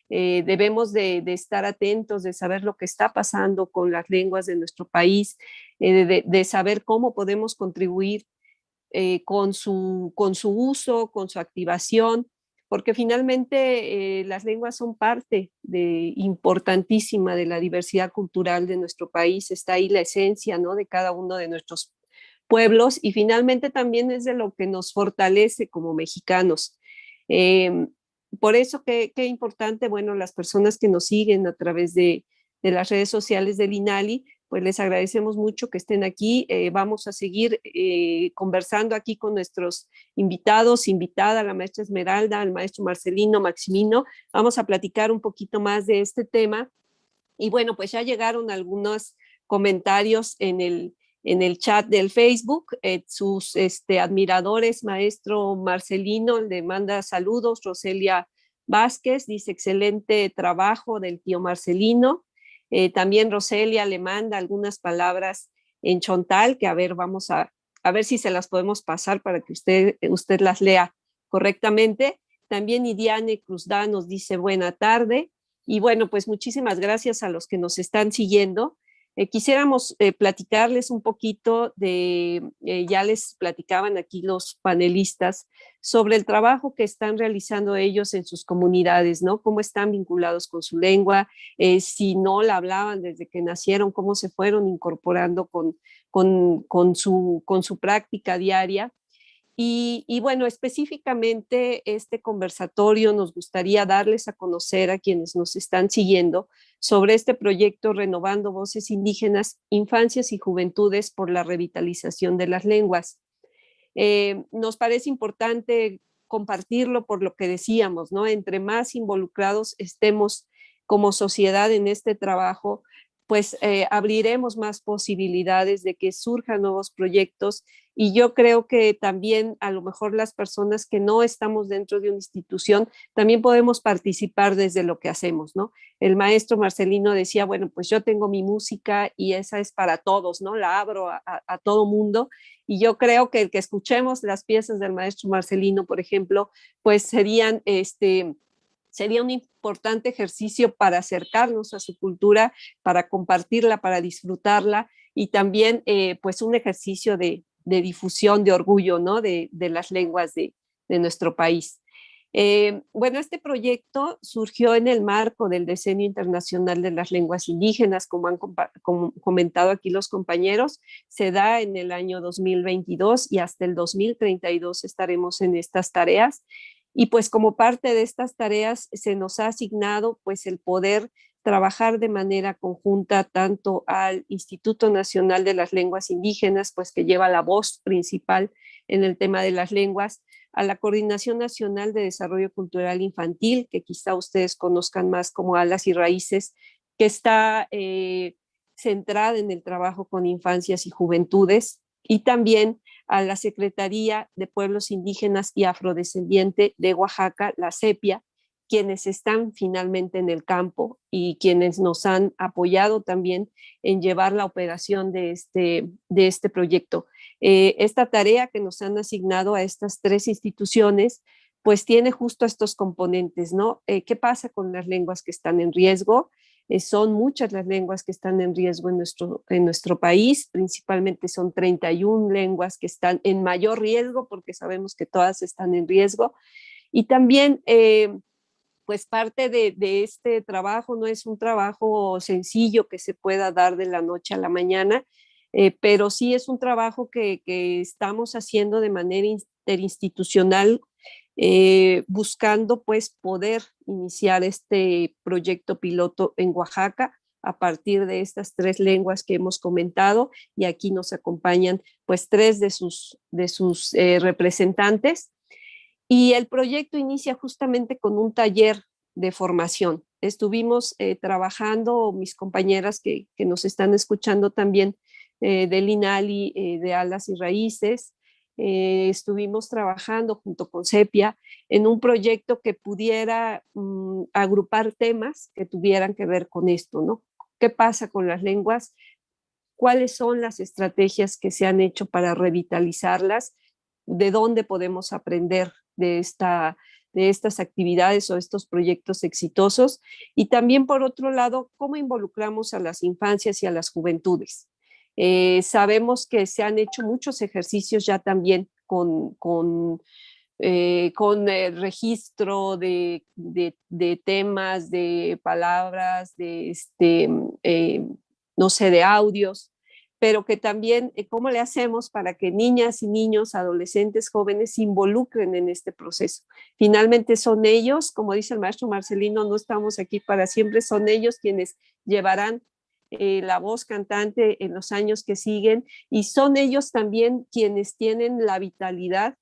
Debemos de estar atentos, de saber lo que está pasando con las lenguas de nuestro país, de saber cómo podemos contribuir con su uso, con su activación, porque finalmente las lenguas son parte importantísima de la diversidad cultural de nuestro país, está ahí la esencia, ¿no? De cada uno de nuestros pueblos y finalmente también es de lo que nos fortalece como mexicanos. Por eso qué importante, bueno, las personas que nos siguen a través de las redes sociales del INALI, pues les agradecemos mucho que estén aquí. Vamos a seguir conversando aquí con nuestros invitados, invitada, la maestra Esmeralda, el maestro Marcelino, Maximino. Vamos a platicar un poquito más de este tema. Y bueno, pues ya llegaron algunos comentarios en el chat del Facebook. Sus admiradores, maestro Marcelino, le manda saludos. Roselia Vázquez dice excelente trabajo del tío Marcelino. También Roselia le manda algunas palabras en chontal que a ver, vamos a ver si se las podemos pasar para que usted las lea correctamente. También Idiane Cruzda nos dice buena tarde. Y bueno, pues muchísimas gracias a los que nos están siguiendo. Quisiéramos platicarles un poquito ya les platicaban aquí los panelistas, sobre el trabajo que están realizando ellos en sus comunidades, ¿no? Cómo están vinculados con su lengua, si no la hablaban desde que nacieron, cómo se fueron incorporando con su práctica diaria. Y bueno, específicamente este conversatorio nos gustaría darles a conocer a quienes nos están siguiendo sobre este proyecto Renovando Voces Indígenas, Infancias y Juventudes por la Revitalización de las Lenguas. Nos parece importante compartirlo por lo que decíamos, ¿no? Entre más involucrados estemos como sociedad en este trabajo, pues abriremos más posibilidades de que surjan nuevos proyectos y yo creo que también a lo mejor las personas que no estamos dentro de una institución también podemos participar desde lo que hacemos, ¿no? El maestro Marcelino decía, bueno, pues yo tengo mi música y esa es para todos, ¿no? La abro a todo mundo y yo creo que el que escuchemos las piezas del maestro Marcelino, por ejemplo, pues sería un importante ejercicio para acercarnos a su cultura, para compartirla, para disfrutarla y también pues un ejercicio de difusión, de orgullo, ¿no? de las lenguas de nuestro país. Bueno, este proyecto surgió en el marco del Decenio Internacional de las Lenguas Indígenas, como han comentado aquí los compañeros, se da en el año 2022 y hasta el 2032 estaremos en estas tareas. Y pues como parte de estas tareas se nos ha asignado pues el poder trabajar de manera conjunta tanto al Instituto Nacional de las Lenguas Indígenas, pues que lleva la voz principal en el tema de las lenguas, a la Coordinación Nacional de Desarrollo Cultural Infantil, que quizá ustedes conozcan más como Alas y Raíces, que está centrada en el trabajo con infancias y juventudes, y también a la Secretaría de Pueblos Indígenas y Afrodescendiente de Oaxaca, la CEPIA, quienes están finalmente en el campo y quienes nos han apoyado también en llevar la operación de este proyecto. Esta tarea que nos han asignado a estas tres instituciones, pues tiene justo estos componentes, ¿no? ¿Qué pasa con las lenguas que están en riesgo? Son muchas las lenguas que están en riesgo en nuestro país, principalmente son 31 lenguas que están en mayor riesgo porque sabemos que todas están en riesgo. Y también, pues parte de este trabajo no es un trabajo sencillo que se pueda dar de la noche a la mañana, pero sí es un trabajo que estamos haciendo de manera interinstitucional, buscando pues poder iniciar este proyecto piloto en Oaxaca a partir de estas 3 lenguas que hemos comentado, y aquí nos acompañan pues 3 de sus representantes. Y el proyecto inicia justamente con un taller de formación. Estuvimos trabajando, mis compañeras que nos están escuchando también, del INALI, de Alas y Raíces, estuvimos trabajando junto con CEPIA en un proyecto que pudiera agrupar temas que tuvieran que ver con esto, ¿no? ¿Qué pasa con las lenguas? ¿Cuáles son las estrategias que se han hecho para revitalizarlas? ¿De dónde podemos aprender de estas actividades o estos proyectos exitosos? Y también, por otro lado, ¿cómo involucramos a las infancias y a las juventudes? Sabemos que se han hecho muchos ejercicios ya también con registro de temas, de palabras, no sé, de audios, pero que también, ¿cómo le hacemos para que niñas y niños, adolescentes, jóvenes se involucren en este proceso? Finalmente son ellos, como dice el maestro Marcelino, no estamos aquí para siempre, son ellos quienes llevarán la voz cantante en los años que siguen, y son ellos también quienes tienen la vitalidad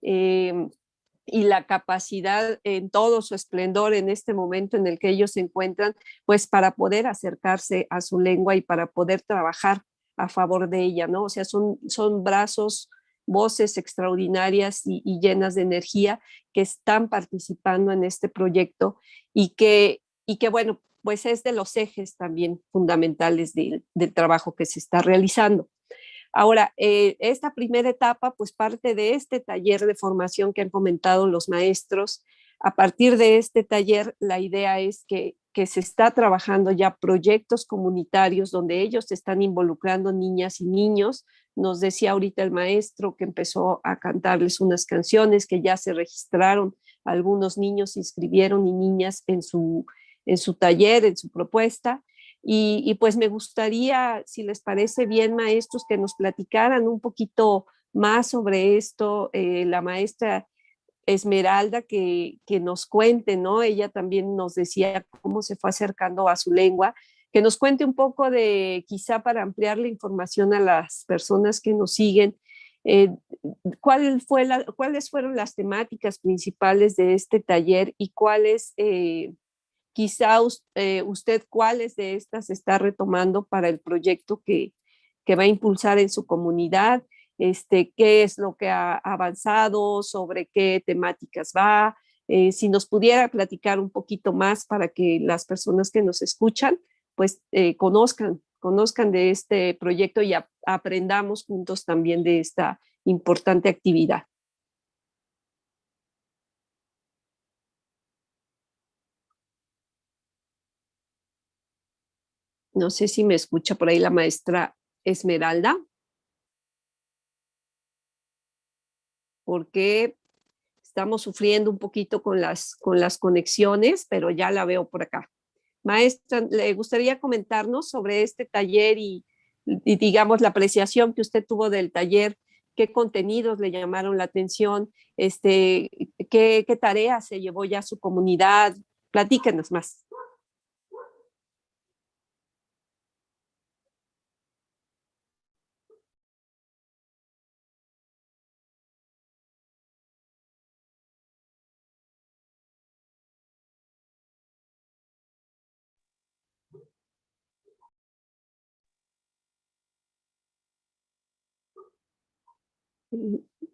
y la capacidad en todo su esplendor en este momento en el que ellos se encuentran, pues para poder acercarse a su lengua y para poder trabajar a favor de ella, ¿no? O sea, son brazos, voces extraordinarias y llenas de energía que están participando en este proyecto y que bueno, pues es de los ejes también fundamentales del trabajo que se está realizando. Ahora, esta primera etapa, pues parte de este taller de formación que han comentado los maestros. A partir de este taller, la idea es que se está trabajando ya proyectos comunitarios donde ellos están involucrando niñas y niños. Nos decía ahorita el maestro que empezó a cantarles unas canciones que ya se registraron, algunos niños se inscribieron y niñas en su taller, en su propuesta. Y pues me gustaría, si les parece bien, maestros, que nos platicaran un poquito más sobre esto, la maestra Esmeralda, que nos cuente, ¿no? Ella también nos decía cómo se fue acercando a su lengua, que nos cuente un poco de, quizá para ampliar la información a las personas que nos siguen, cuáles fueron las temáticas principales de este taller y cuáles... quizá usted cuáles de estas está retomando para el proyecto que va a impulsar en su comunidad, qué es lo que ha avanzado, sobre qué temáticas va, si nos pudiera platicar un poquito más para que las personas que nos escuchan pues conozcan de este proyecto y aprendamos juntos también de esta importante actividad. No sé si me escucha por ahí la maestra Esmeralda, porque estamos sufriendo un poquito con las conexiones, pero ya la veo por acá. Maestra, ¿le gustaría comentarnos sobre este taller y digamos la apreciación que usted tuvo del taller? ¿Qué contenidos le llamaron la atención? ¿Qué tareas se llevó ya a su comunidad? Platíquenos más.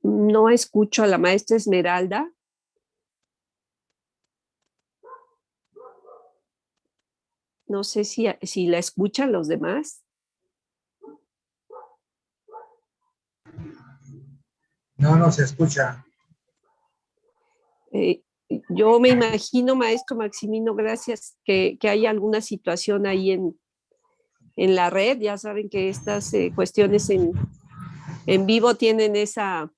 No escucho a la maestra Esmeralda. No sé si la escuchan los demás. No se escucha. Yo me imagino, maestro Maximino, gracias, que hay alguna situación ahí en la red. Ya saben que estas cuestiones en vivo tienen esa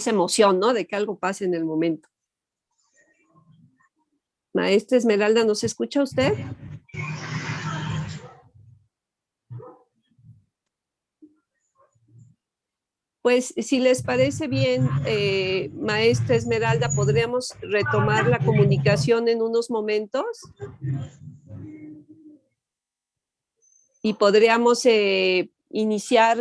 emoción, ¿no? De que algo pase en el momento. Maestra Esmeralda, ¿nos escucha usted? Pues si les parece bien, maestra Esmeralda, podríamos retomar la comunicación en unos momentos y podríamos iniciar,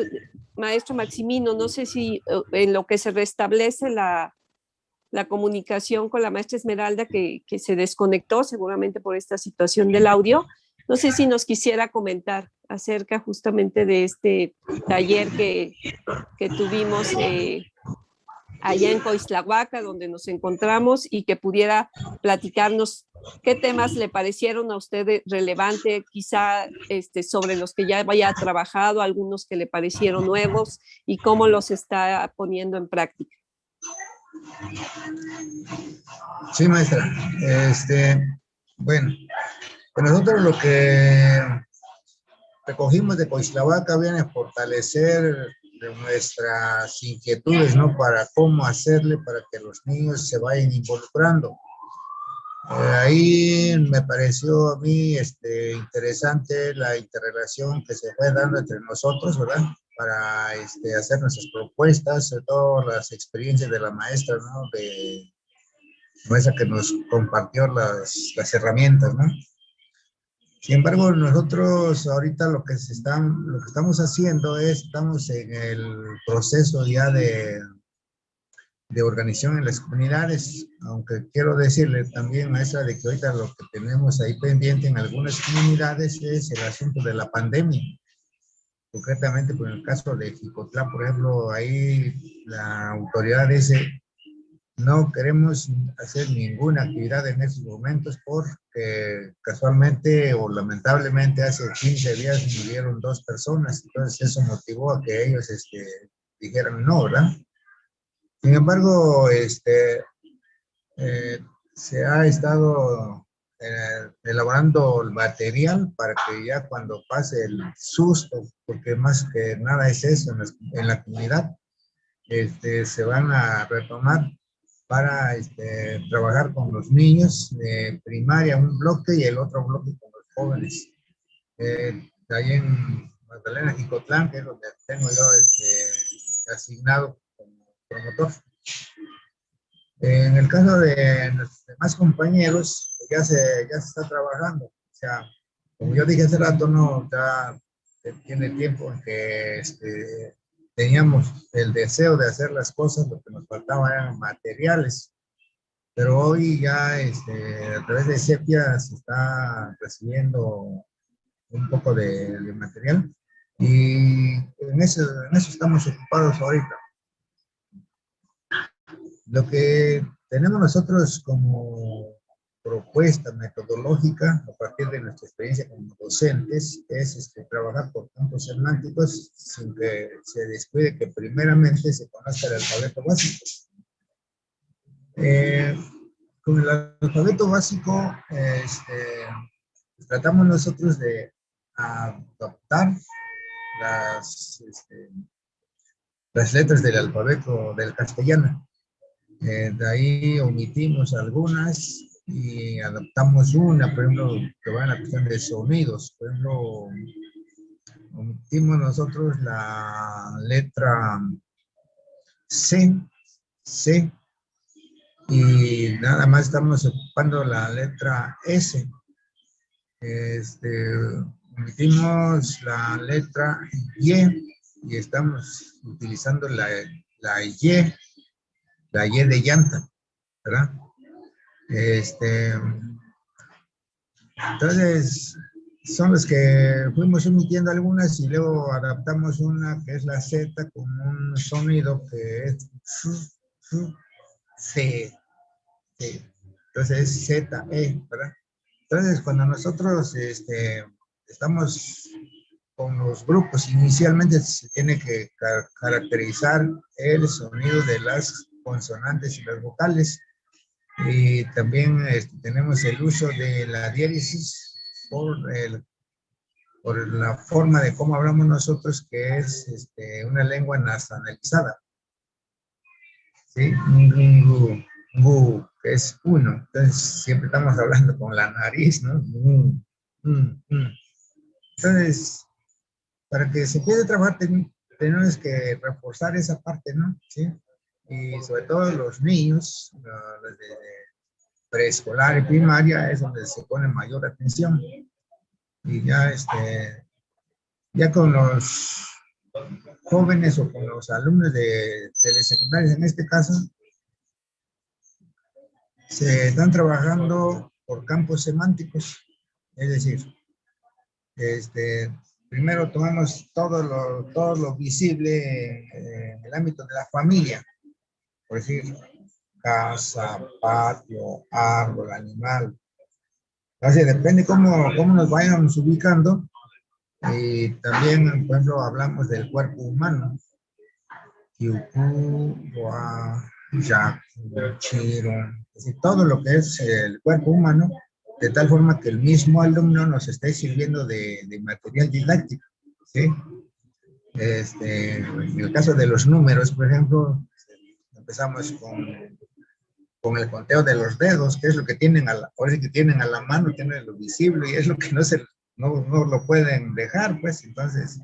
maestro Maximino, no sé si en lo que se restablece la comunicación con la maestra Esmeralda que se desconectó seguramente por esta situación del audio. No sé si nos quisiera comentar acerca justamente de este taller que tuvimos allá en Coixtlahuaca, donde nos encontramos, y que pudiera platicarnos qué temas le parecieron a usted relevante, quizá sobre los que ya haya trabajado, algunos que le parecieron nuevos y cómo los está poniendo en práctica. Sí, maestra. Bueno, pues nosotros lo que recogimos de Coixtlahuaca viene a fortalecer de nuestras inquietudes, ¿no? Para cómo hacerle para que los niños se vayan involucrando. Ahí me pareció a mí interesante la interrelación que se fue dando entre nosotros, ¿verdad? Para hacer nuestras propuestas, sobre todo las experiencias de la maestra, ¿no? De maestra que nos compartió las herramientas, ¿no? Sin embargo, nosotros ahorita lo que estamos haciendo es, estamos en el proceso ya de organización en las comunidades, aunque quiero decirle también, maestra, de que ahorita lo que tenemos ahí pendiente en algunas comunidades es el asunto de la pandemia. Concretamente, por el caso de Jicotlán, por ejemplo, ahí la autoridad dice, no queremos hacer ninguna actividad en estos momentos porque casualmente o lamentablemente hace 15 días murieron 2 personas, entonces eso motivó a que ellos dijeran no, ¿verdad? Sin embargo, se ha estado elaborando el material para que ya cuando pase el susto, porque más que nada es eso en la comunidad, se van a retomar para trabajar con los niños de primaria, un bloque, y el otro bloque con los jóvenes. Ahí en Magdalena Jicotlán, que es donde tengo yo asignado como promotor. En el caso de nuestros demás compañeros, ya se está trabajando. O sea, como yo dije hace rato, no, ya tiene tiempo en que teníamos el deseo de hacer las cosas, lo que nos faltaba eran materiales. Pero hoy ya a través de Sepia se está recibiendo un poco de material y en eso estamos ocupados ahorita. Lo que tenemos nosotros como propuesta metodológica a partir de nuestra experiencia como docentes es trabajar por campos semánticos sin que se descuide que primeramente se conozca el alfabeto básico. Con el alfabeto básico tratamos nosotros de adaptar las letras del alfabeto del castellano. De ahí omitimos algunas y adaptamos una, por ejemplo, que va en la cuestión de sonidos. Por ejemplo, omitimos nosotros la letra C, y nada más estamos ocupando la letra S. Omitimos la letra y estamos utilizando la Y de llanta, ¿verdad? Entonces, son los que fuimos omitiendo algunas y luego adaptamos una que es la Z con un sonido que es C. Entonces es Z-E, ¿verdad? Entonces, cuando nosotros estamos con los grupos, inicialmente se tiene que caracterizar el sonido de las consonantes y las vocales. Y también tenemos el uso de la diéresis por la forma de cómo hablamos nosotros, que es una lengua nasanalizada. ¿Sí? Ngu, que es uno. Entonces, siempre estamos hablando con la nariz, ¿no? Entonces, para que se pueda trabajar, tenemos que reforzar esa parte, ¿no? ¿Sí? Y sobre todo los niños, los de preescolar y primaria, es donde se pone mayor atención. Y ya, ya con los jóvenes o con los alumnos de telesecundarias, en este caso, se están trabajando por campos semánticos, es decir, primero tomamos todo lo visible en el ámbito de la familia, por decir, casa, patio, árbol, animal. Entonces, depende cómo nos vayamos ubicando. Y también, por ejemplo, hablamos del cuerpo humano. Todo lo que es el cuerpo humano, de tal forma que el mismo alumno nos esté sirviendo de material didáctico, ¿sí? En el caso de los números, por ejemplo, empezamos con el conteo de los dedos, que es lo que tienen ahora que tienen a la mano, tienen lo visible, y es lo que no lo pueden dejar, pues. Entonces,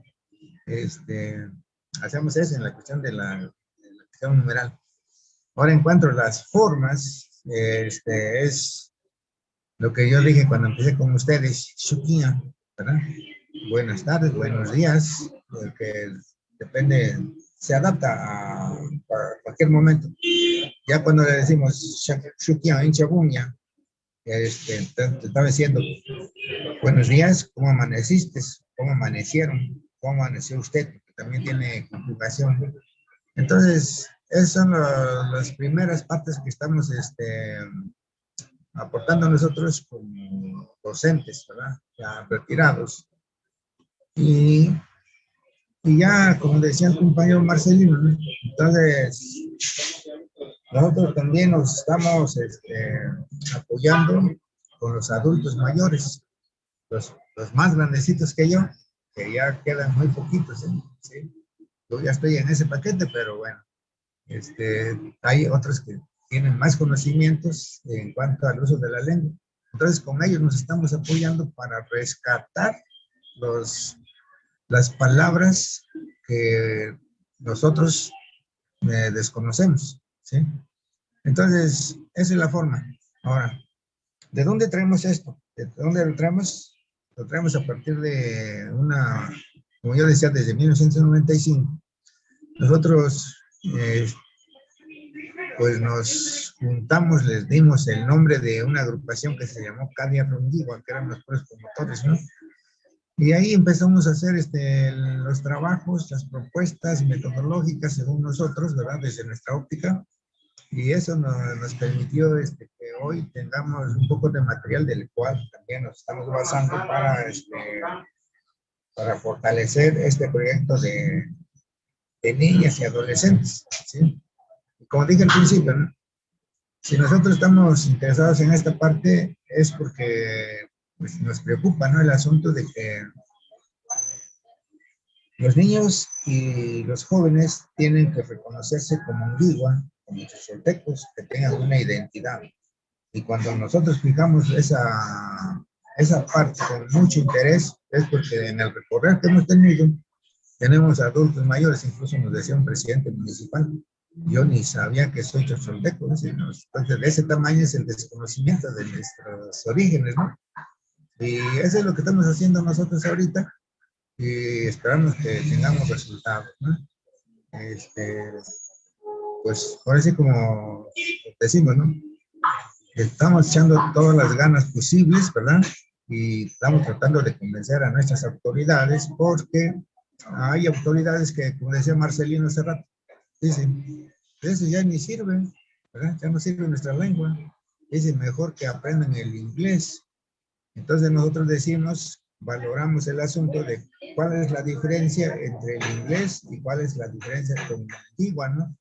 hacemos eso en la cuestión de la cuestión numeral. Ahora, en cuanto a las formas, es lo que yo dije cuando empecé con ustedes, Shukia, ¿verdad? Buenas tardes, buenos días, que depende, se adapta a cualquier momento. Ya cuando le decimos Shukia, Inchabuña, te estaba diciendo, buenos días, ¿cómo amaneciste? ¿Cómo amanecieron? ¿Cómo amaneció usted? Porque también tiene conjugación. Entonces, esas son las primeras partes que estamos aportando nosotros como docentes, ¿verdad? Ya retirados. Y ya, como decía el compañero Marcelino, ¿no? Entonces, nosotros también nos estamos apoyando con los adultos mayores, los más grandecitos que yo, que ya quedan muy poquitos, ¿sí? Yo ya estoy en ese paquete, pero bueno, hay otros que tienen más conocimientos en cuanto al uso de la lengua. Entonces, con ellos nos estamos apoyando para rescatar las palabras que nosotros desconocemos, ¿sí? Entonces, esa es la forma. Ahora, ¿de dónde traemos esto? ¿De dónde lo traemos? Lo traemos a partir de como yo decía, desde 1995. Nosotros, pues nos juntamos, les dimos el nombre de una agrupación que se llamó Cadia Rondigua, que eran los promotores, ¿no? Y ahí empezamos a hacer los trabajos, las propuestas metodológicas según nosotros, ¿verdad? Desde nuestra óptica. Y eso nos permitió que hoy tengamos un poco de material del cual también nos estamos basando para fortalecer este proyecto de niñas y adolescentes, ¿sí? Y como dije al principio, ¿no? Si nosotros estamos interesados en esta parte es porque pues, nos preocupa, ¿no? El asunto de que los niños y los jóvenes tienen que reconocerse como Anguigua, como chocholtecos, que tengan una identidad. Y cuando nosotros fijamos esa parte con mucho interés, es porque en el recorrer que hemos tenido, tenemos adultos mayores, incluso nos decía un presidente municipal, yo ni sabía que soy chocholteco, ¿no? Entonces, de ese tamaño es el desconocimiento de nuestros orígenes, ¿no? Y eso es lo que estamos haciendo nosotros ahorita, y esperamos que tengamos resultados, ¿no? Pues ahora sí, como decimos, ¿no? Estamos echando todas las ganas posibles, ¿verdad? Y estamos tratando de convencer a nuestras autoridades, porque hay autoridades que, como decía Marcelino hace rato, dicen, eso ya ni sirve, ¿verdad? Ya no sirve nuestra lengua. Dicen, mejor que aprendan el inglés. Entonces nosotros decimos, valoramos el asunto de cuál es la diferencia entre el inglés y cuál es la diferencia con la antigua, ¿no?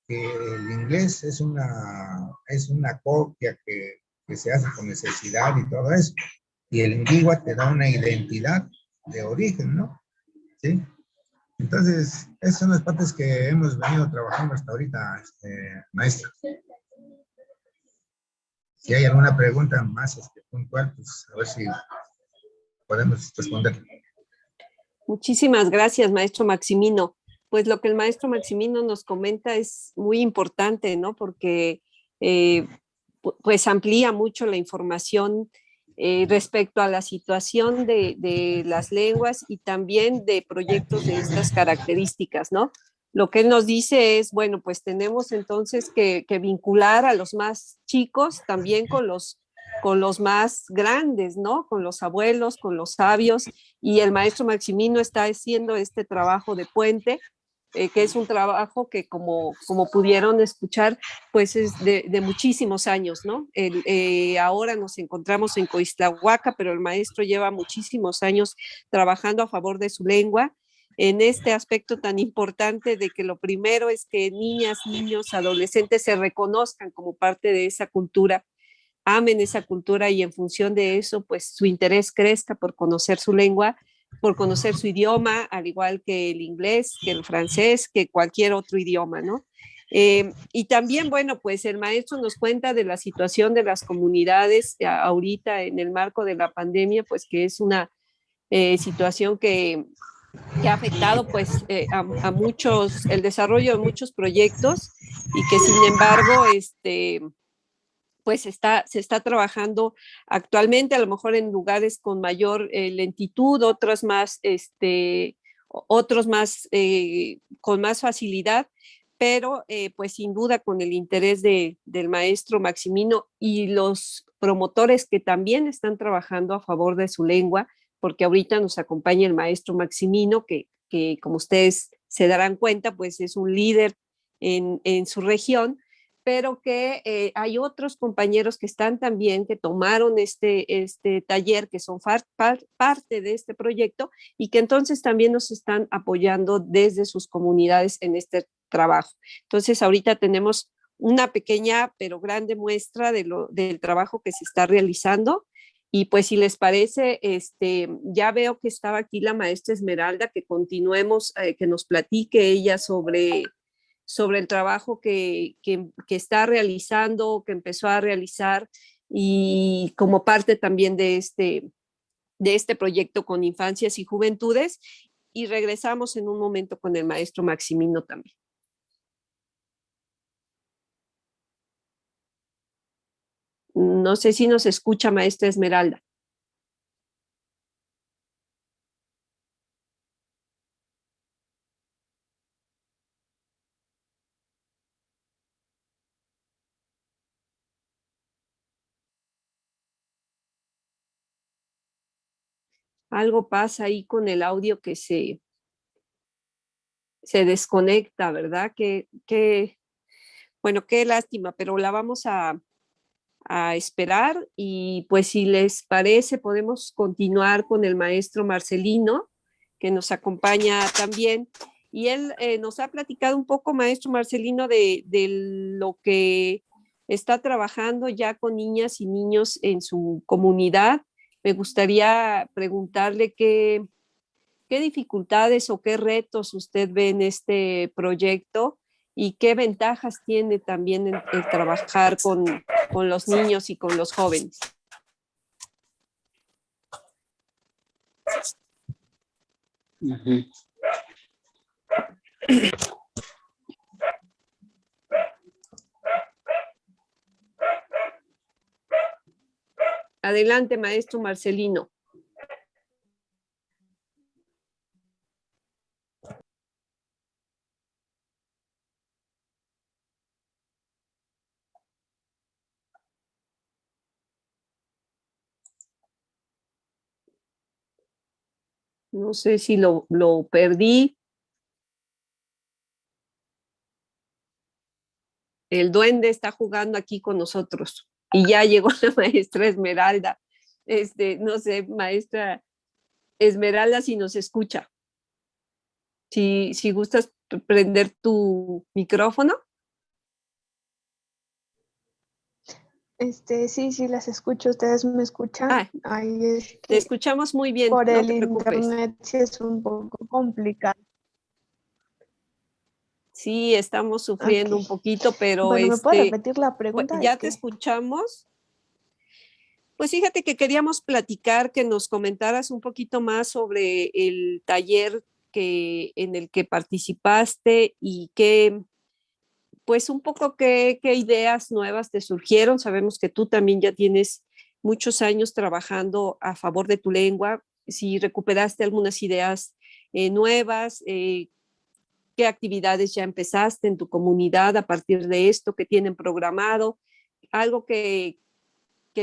Que el inglés es una copia que se hace con necesidad y todo eso. Y el antigua te da una identidad de origen, ¿no? ¿Sí? Entonces, esas son las partes que hemos venido trabajando hasta ahorita, maestra. Si hay alguna pregunta más puntual, pues a ver si podemos responder. Muchísimas gracias, maestro Maximino. Pues lo que el maestro Maximino nos comenta es muy importante, ¿no? Porque pues amplía mucho la información respecto a la situación de las lenguas y también de proyectos de estas características, ¿no? Lo que él nos dice es, bueno, pues tenemos entonces que vincular a los más chicos también con los más grandes, ¿no? Con los abuelos, con los sabios, y el maestro Maximino está haciendo este trabajo de puente, que es un trabajo que como pudieron escuchar, pues es de muchísimos años, ¿no? Ahora nos encontramos en Coixtlahuaca, pero el maestro lleva muchísimos años trabajando a favor de su lengua, en este aspecto tan importante de que lo primero es que niñas, niños, adolescentes se reconozcan como parte de esa cultura, amen esa cultura y en función de eso, pues su interés crezca por conocer su lengua, por conocer su idioma, al igual que el inglés, que el francés, que cualquier otro idioma, ¿no? Y también, bueno, pues el maestro nos cuenta de la situación de las comunidades ahorita en el marco de la pandemia, pues que es una situación que ha afectado pues a muchos, el desarrollo de muchos proyectos y que sin embargo, pues se está trabajando actualmente, a lo mejor en lugares con mayor lentitud, otros más con más facilidad, pero pues sin duda con el interés del maestro Maximino y los promotores que también están trabajando a favor de su lengua, porque ahorita nos acompaña el maestro Maximino, que como ustedes se darán cuenta, pues es un líder en su región, pero que hay otros compañeros que están también, que tomaron este taller, que son parte de este proyecto y que entonces también nos están apoyando desde sus comunidades en este trabajo. Entonces ahorita tenemos una pequeña pero grande muestra del trabajo que se está realizando. Y pues si les parece, ya veo que estaba aquí la maestra Esmeralda, que continuemos, que nos platique ella sobre el trabajo que está realizando, que empezó a realizar y como parte también de este proyecto con infancias y juventudes. Y regresamos en un momento con el maestro Maximino también. No sé si nos escucha, maestra Esmeralda. Algo pasa ahí con el audio que se desconecta, ¿verdad? Bueno, qué lástima, pero la vamos a esperar y pues si les parece podemos continuar con el maestro Marcelino, que nos acompaña también. Y él nos ha platicado un poco, maestro Marcelino, de lo que está trabajando ya con niñas y niños en su comunidad. Me gustaría preguntarle qué dificultades o qué retos usted ve en este proyecto y qué ventajas tiene también el trabajar con los niños y con los jóvenes. Uh-huh. Adelante, maestro Marcelino. No sé si lo perdí. El duende está jugando aquí con nosotros y ya llegó la maestra Esmeralda. No sé, maestra Esmeralda, si nos escucha. Si gustas prender tu micrófono. Sí, las escucho. ¿Ustedes me escuchan? Ahí es te escuchamos muy bien. Por no el te preocupes. internet sí es un poco complicado. Sí, estamos sufriendo un poquito, pero bueno, ¿me puede repetir la pregunta? ya te escuchamos. Pues fíjate que queríamos platicar, que nos comentaras un poquito más sobre el taller en el que participaste y pues un poco qué ideas nuevas te surgieron. Sabemos que tú también ya tienes muchos años trabajando a favor de tu lengua. Si recuperaste algunas ideas nuevas, qué actividades ya empezaste en tu comunidad a partir de esto que tienen programado, algo que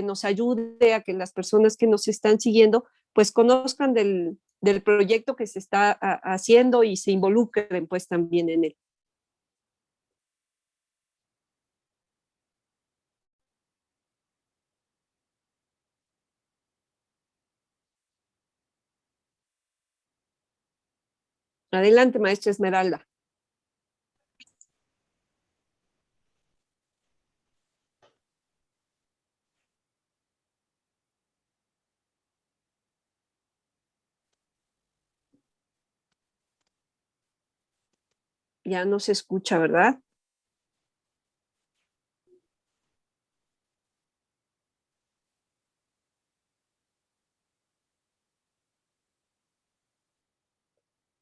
nos ayude a que las personas que nos están siguiendo pues conozcan del proyecto que se está haciendo y se involucren pues también en él. Adelante, maestra Esmeralda. Ya no se escucha, ¿verdad?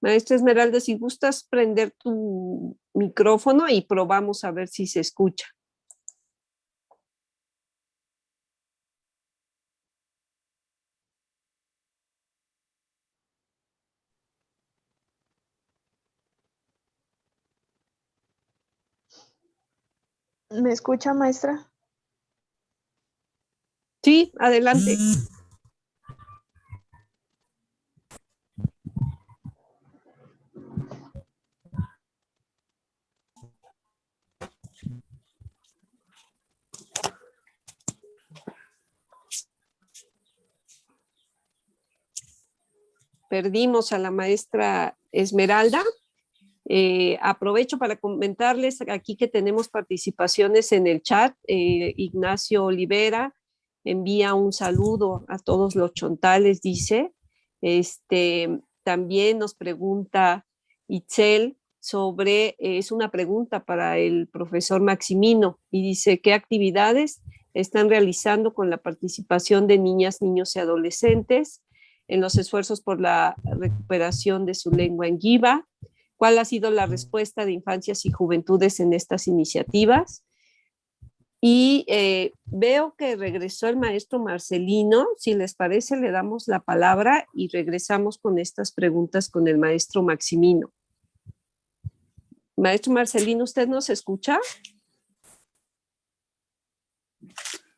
Maestra Esmeralda, si gustas prender tu micrófono y probamos a ver si se escucha. ¿Me escucha, maestra? Sí, adelante. Perdimos a la maestra Esmeralda. Aprovecho para comentarles aquí que tenemos participaciones en el chat. Ignacio Olivera envía un saludo a todos los chontales, dice. También nos pregunta Itzel es una pregunta para el profesor Maximino y dice, ¿qué actividades están realizando con la participación de niñas, niños y adolescentes en los esfuerzos por la recuperación de su lengua en Giba? ¿Cuál ha sido la respuesta de infancias y juventudes en estas iniciativas? Y veo que regresó el maestro Marcelino. Si les parece, le damos la palabra y regresamos con estas preguntas con el maestro Maximino. Maestro Marcelino, ¿usted nos escucha?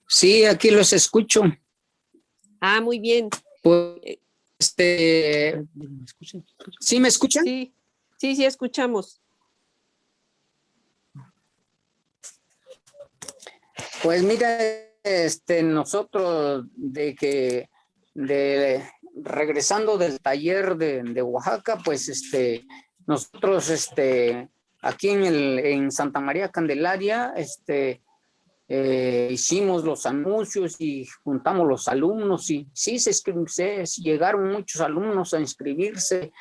Sí, aquí los escucho. Ah, muy bien. Pues, ¿sí me escuchan? Sí, escuchamos. Pues mira, nosotros regresando del taller de Oaxaca, pues nosotros aquí en Santa María Candelaria, hicimos los anuncios y juntamos los alumnos y sí llegaron muchos alumnos a inscribirse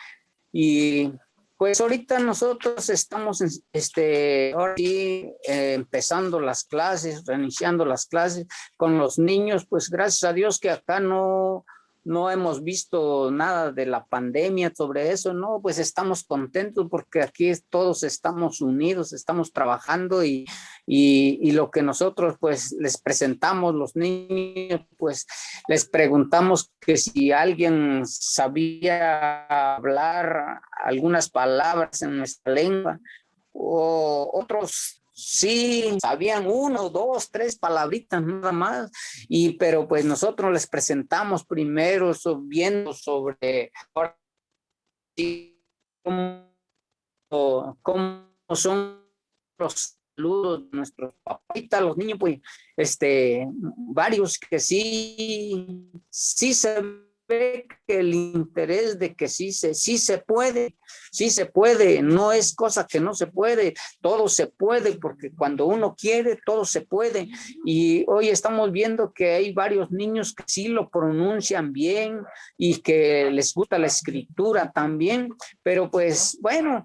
y pues ahorita nosotros estamos ahora sí, empezando las clases, reiniciando las clases con los niños, pues gracias a Dios que acá no hemos visto nada de la pandemia sobre eso, no, pues estamos contentos porque aquí todos estamos unidos, estamos trabajando y lo que nosotros pues les presentamos los niños, pues les preguntamos que si alguien sabía hablar algunas palabras en nuestra lengua o otros sí sabían 1, 2, 3 palabritas nada más, pero pues nosotros les presentamos primero viendo sobre cómo son los saludos de nuestros papás, los niños, pues varios que sí se ve que el interés de que sí se puede, no es cosa que no se puede, todo se puede, porque cuando uno quiere, todo se puede, y hoy estamos viendo que hay varios niños que sí lo pronuncian bien, y que les gusta la escritura también, pero pues bueno,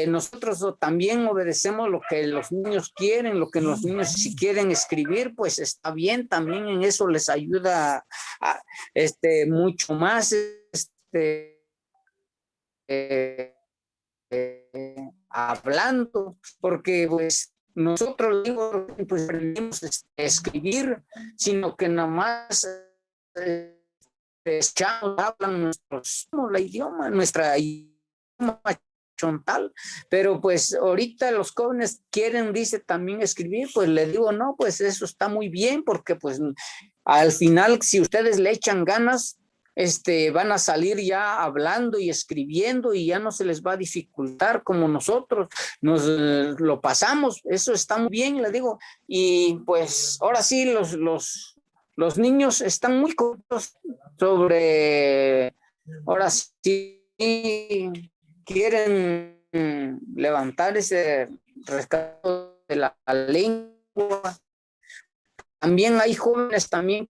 nosotros también obedecemos lo que los niños quieren, lo que los niños si quieren escribir, pues está bien, también en eso les ayuda mucho más hablando, porque pues nosotros digo, pues aprendimos a escribir, sino que nada más hablan la idioma, nuestra idioma chontal, pero pues ahorita los jóvenes quieren, dice, también escribir, pues le digo, no, pues eso está muy bien, porque pues al final, si ustedes le echan ganas, van a salir ya hablando y escribiendo y ya no se les va a dificultar como nosotros nos lo pasamos, eso está muy bien, le digo, y pues ahora sí los niños están muy contentos sobre, ahora sí quieren levantar ese rescate de la lengua. También hay jóvenes también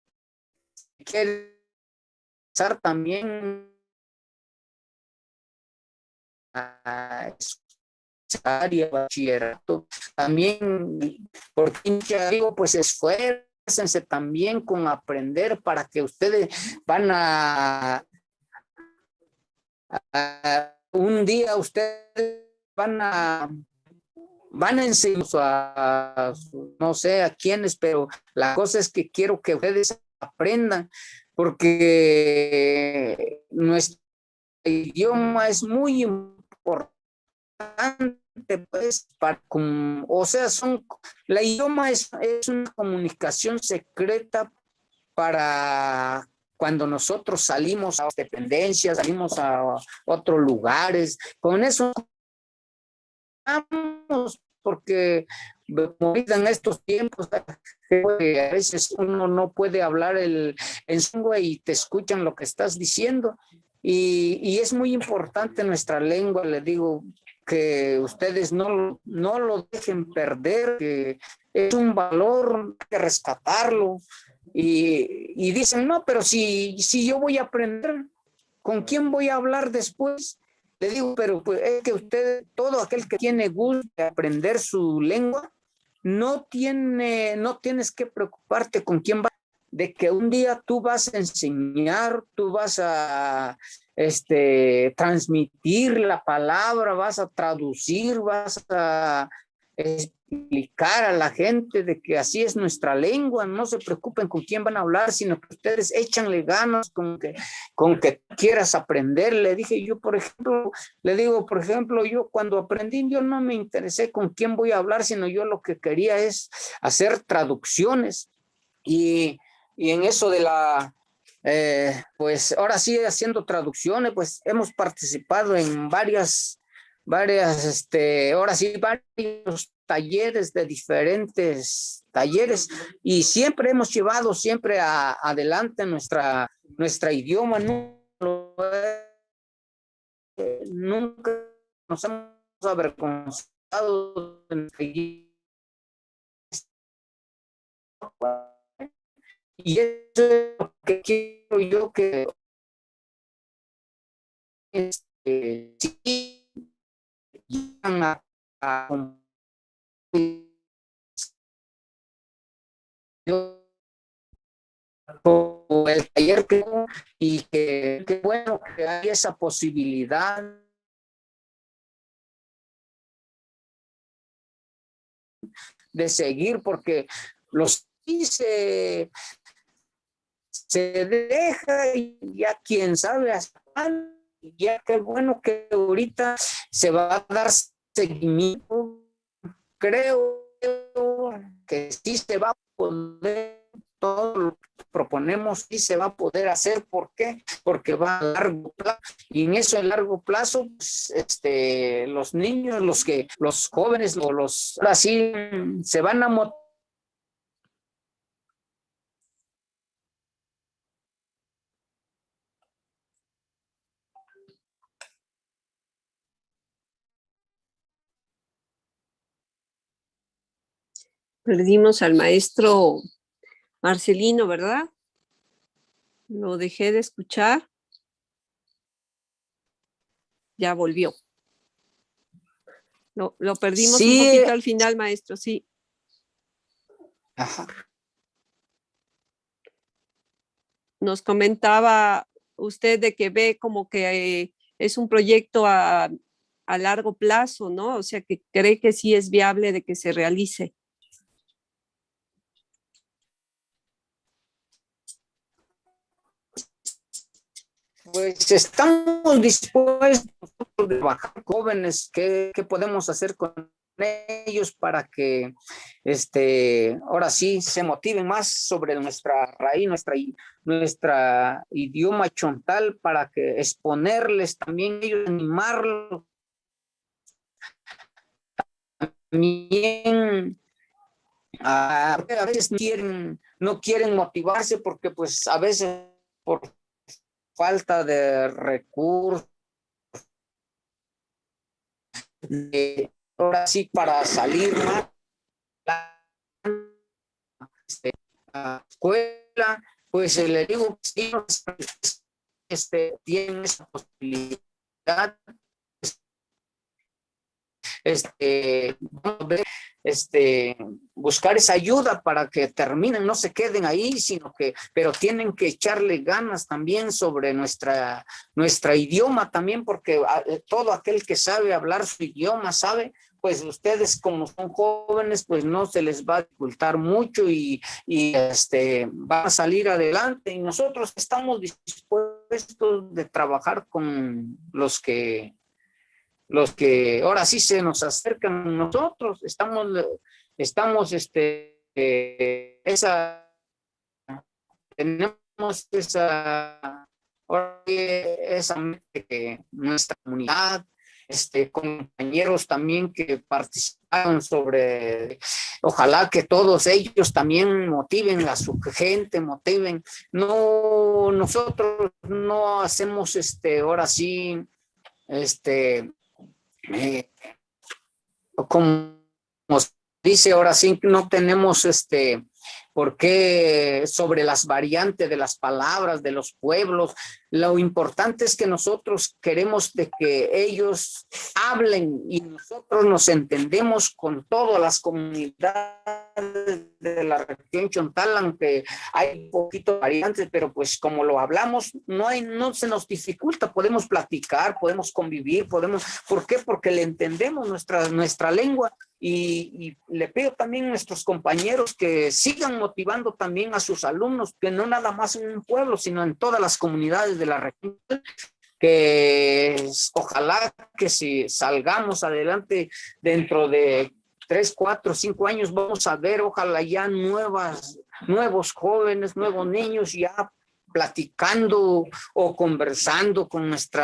que quieren estar también a área bachillerato. También, porque ya digo, pues esfuércense también con aprender para que ustedes van a un día ustedes van a enseñar no sé a quiénes, pero la cosa es que quiero que ustedes aprendan, porque nuestro idioma es muy importante, pues, o sea, la idioma es una comunicación secreta para cuando nosotros salimos a dependencias, salimos a otros lugares, con eso vamos, porque en estos tiempos a veces uno no puede hablar en su lengua y te escuchan lo que estás diciendo, y es muy importante nuestra lengua, le digo, que ustedes no lo dejen perder, que es un valor, hay que rescatarlo. Y dicen, no, pero si yo voy a aprender, ¿con quién voy a hablar después? Le digo, pero pues es que usted, todo aquel que tiene gusto de aprender su lengua, no tienes que preocuparte con quién va, de que un día tú vas a enseñar, tú vas a transmitir la palabra, vas a traducir, vas a explicar a la gente de que así es nuestra lengua, no se preocupen con quién van a hablar, sino que ustedes échanle ganas con que quieras aprender. Le dije yo, por ejemplo, yo cuando aprendí, yo no me interesé con quién voy a hablar, sino yo lo que quería es hacer traducciones, y en eso de pues ahora sí haciendo traducciones, pues hemos participado en varios varios talleres de diferentes talleres, y siempre hemos llevado siempre adelante nuestra idioma, nunca nos hemos avergonzado de nuestra idioma. Y eso es lo que quiero yo, que sí llegan a el taller y que bueno que hay esa posibilidad de seguir, porque los se deja y ya quién sabe hasta cuándo, ya qué bueno que ahorita se va a dar seguimiento, creo que sí se va a poder, todo lo que proponemos sí se va a poder hacer. ¿Por qué? Porque va a largo plazo, y en eso a largo plazo pues, los niños, los jóvenes, ahora sí se van a motivar. Perdimos al maestro Marcelino, ¿verdad? Lo dejé de escuchar. Ya volvió. Lo perdimos un Sí. poquito al final, maestro, sí. Ajá. Nos comentaba usted de que ve como que es un proyecto a largo plazo, ¿no? O sea, que cree que sí es viable de que se realice. Pues estamos dispuestos a trabajar jóvenes. ¿Qué podemos hacer con ellos para que ahora sí se motiven más sobre nuestra raíz, nuestra idioma chontal, para que exponerles también ellos, animarlos también? A veces no quieren motivarse porque pues a veces por falta de recursos, ahora sí para salir más a la escuela, pues le digo que sí, tienen esa posibilidad, vamos a ver, buscar esa ayuda para que terminen, no se queden ahí, pero tienen que echarle ganas también sobre nuestra idioma también, porque todo aquel que sabe hablar su idioma sabe, pues ustedes como son jóvenes, pues no se les va a dificultar mucho y van a salir adelante, y nosotros estamos dispuestos de trabajar con los que ahora sí se nos acercan a nosotros. Tenemos esa mente que nuestra comunidad, compañeros también que participaron ojalá que todos ellos también motiven a su gente, motiven. No, nosotros no hacemos ahora sí, como dice, ahora sí no tenemos por qué sobre las variantes de las palabras de los pueblos. Lo importante es que nosotros queremos de que ellos hablen y nosotros nos entendemos con todas las comunidades de la región chontal, aunque hay poquito variantes, pero pues como lo hablamos, no se nos dificulta, podemos platicar, podemos convivir, ¿por qué? Porque le entendemos nuestra lengua. Y le pido también a nuestros compañeros que sigan motivando también a sus alumnos, que no nada más en un pueblo, sino en todas las comunidades de la región, que ojalá que si salgamos adelante dentro de 3, 4, 5 años, vamos a ver, ojalá ya nuevos jóvenes, nuevos niños ya platicando o conversando con nuestro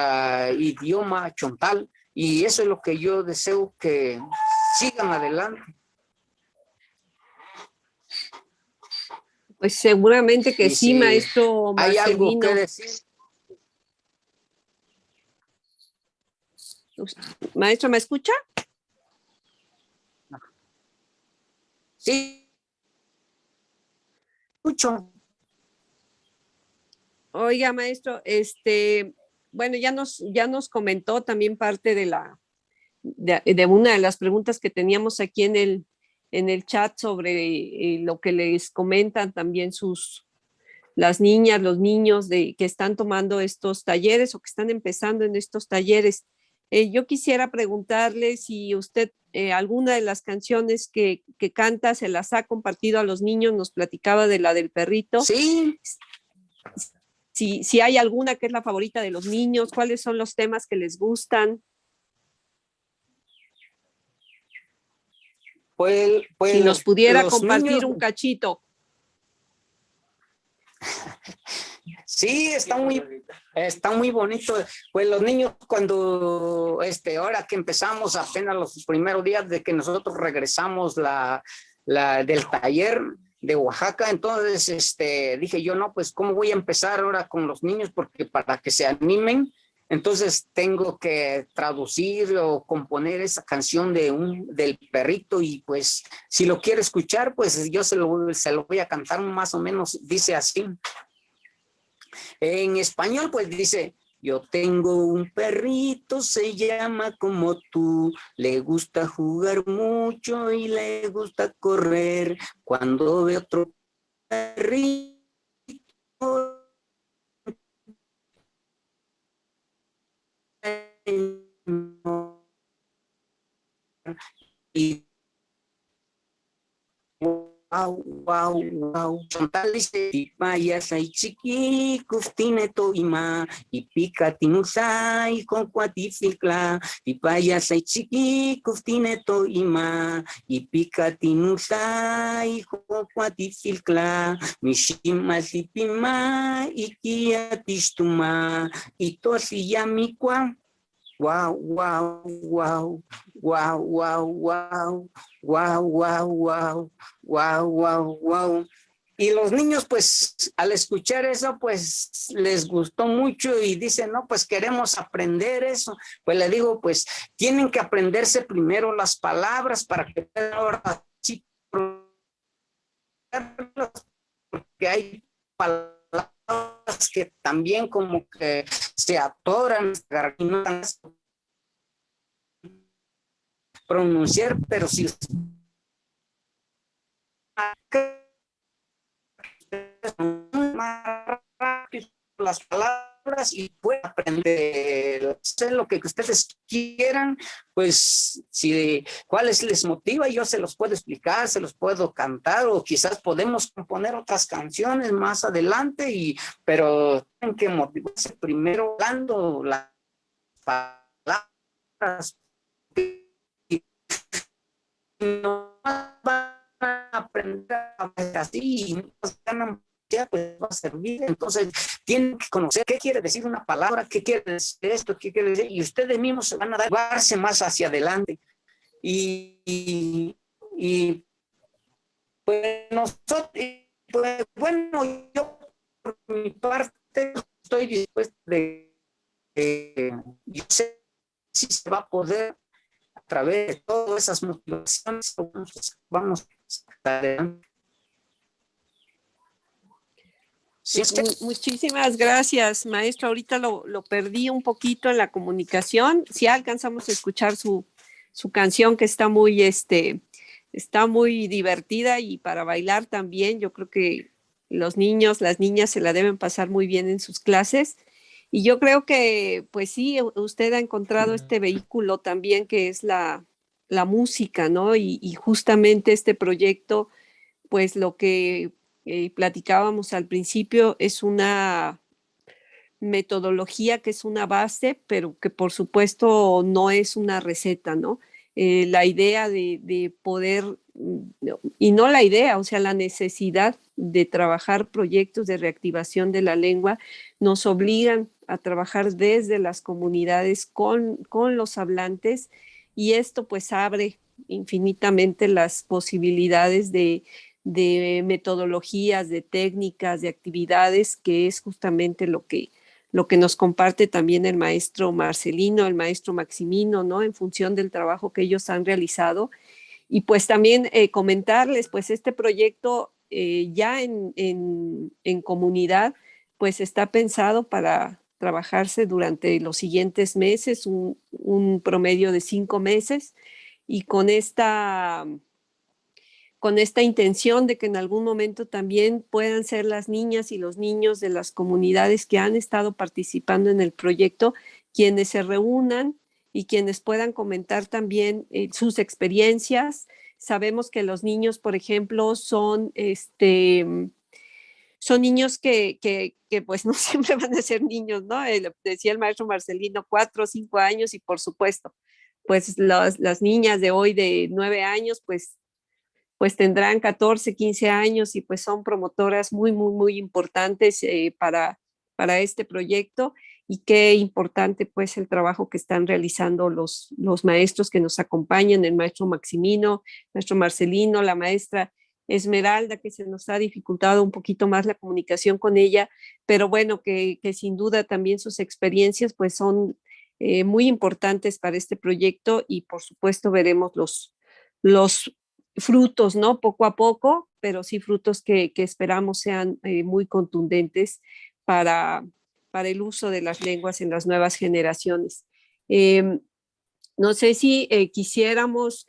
idioma chontal, y eso es lo que yo deseo, que sigan adelante. Pues seguramente que sí, maestro Marcelino. ¿Hay algo que decir? Maestro, ¿me escucha? Sí. Escucho. Oiga, maestro, bueno, ya nos comentó también parte de una de las preguntas que teníamos aquí en el chat sobre lo que les comentan también las niñas, los niños que están tomando estos talleres o que están empezando en estos talleres. Yo quisiera preguntarle si usted alguna de las canciones que canta se las ha compartido a los niños. Nos platicaba de la del perrito. Sí. Si hay alguna que es la favorita de los niños, cuáles son los temas que les gustan. Pues si nos pudiera compartir niños, un cachito. Sí, está muy bonito. Pues los niños, cuando ahora que empezamos apenas los primeros días de que nosotros regresamos del taller de Oaxaca, entonces dije yo, no, pues cómo voy a empezar ahora con los niños, porque para que se animen, entonces tengo que traducir o componer esa canción del perrito, y pues si lo quiere escuchar, pues yo se lo voy a cantar más o menos, dice así. En español, pues dice: Yo tengo un perrito, se llama como tú, le gusta jugar mucho y le gusta correr. Cuando ve otro perrito y wow, wow, wow. Chantal dice, tipayas ay chiqui, kuftine to ima, y pica tinusay, con cuatifilcla, tipayas ay chiqui, kuftine to ima, y pica tinusay, con cuatifilcla, mishima sipima, y kia tistuma, y tosiyamikwa. Wow, wow, wow, wow, wow, wow, wow, wow, wow, wow, wow, wow. Y los niños, pues, al escuchar eso, pues, les gustó mucho y dicen, no, pues queremos aprender eso. Pues le digo, pues, tienen que aprenderse primero las palabras para que puedan ahora sí, porque hay palabras que también como que se atoran y no pronunciar, pero si las palabras y pueden aprender hacer lo que ustedes quieran, pues si cuáles les motiva, yo se los puedo explicar, se los puedo cantar o quizás podemos componer otras canciones más adelante, pero tienen que motivarse primero hablando las palabras. No van a aprender a ver así y no ganan, ya pues va a servir. Entonces tienen que conocer qué quiere decir una palabra, qué quiere decir esto, qué quiere decir, y ustedes mismos se van a darse más hacia adelante. Y pues nosotros, pues bueno, yo por mi parte estoy dispuesto yo sé si se va a poder a través de todas esas motivaciones, vamos adelante. Sí, muchísimas gracias, maestro. Ahorita lo perdí un poquito en la comunicación. Sí alcanzamos a escuchar su canción, que está muy divertida y para bailar también. Yo creo que los niños, las niñas se la deben pasar muy bien en sus clases. Y yo creo que, pues sí, usted ha encontrado este vehículo también que es la música, ¿no? Y justamente este proyecto, pues lo que platicábamos al principio, es una metodología que es una base, pero que por supuesto no es una receta, ¿no? La idea de poder, y no la idea, o sea, la necesidad de trabajar proyectos de reactivación de la lengua nos obligan a trabajar desde las comunidades con los hablantes, y esto pues abre infinitamente las posibilidades de metodologías, de técnicas, de actividades, que es justamente lo que nos comparte también el maestro Marcelino, el maestro Maximino, ¿no? En función del trabajo que ellos han realizado. Y pues también comentarles, pues este proyecto ya en comunidad, pues está pensado para trabajarse durante los siguientes meses, un promedio de 5 meses, y con esta intención de que en algún momento también puedan ser las niñas y los niños de las comunidades que han estado participando en el proyecto quienes se reúnan y quienes puedan comentar también sus experiencias. Sabemos que los niños, por ejemplo, son niños que pues no siempre van a ser niños, ¿no? Decía el maestro Marcelino, 4 o 5 años, y por supuesto, pues las niñas de hoy de 9 años, pues tendrán 14, 15 años, y pues son promotoras muy, muy, muy importantes para este proyecto. Y qué importante pues el trabajo que están realizando los maestros que nos acompañan, el maestro Maximino, maestro Marcelino, la maestra Esmeralda, que se nos ha dificultado un poquito más la comunicación con ella, pero bueno, que sin duda también sus experiencias pues son muy importantes para este proyecto, y por supuesto veremos los frutos, ¿no? Poco a poco, pero sí frutos que esperamos sean muy contundentes para para el uso de las lenguas en las nuevas generaciones. No sé si quisiéramos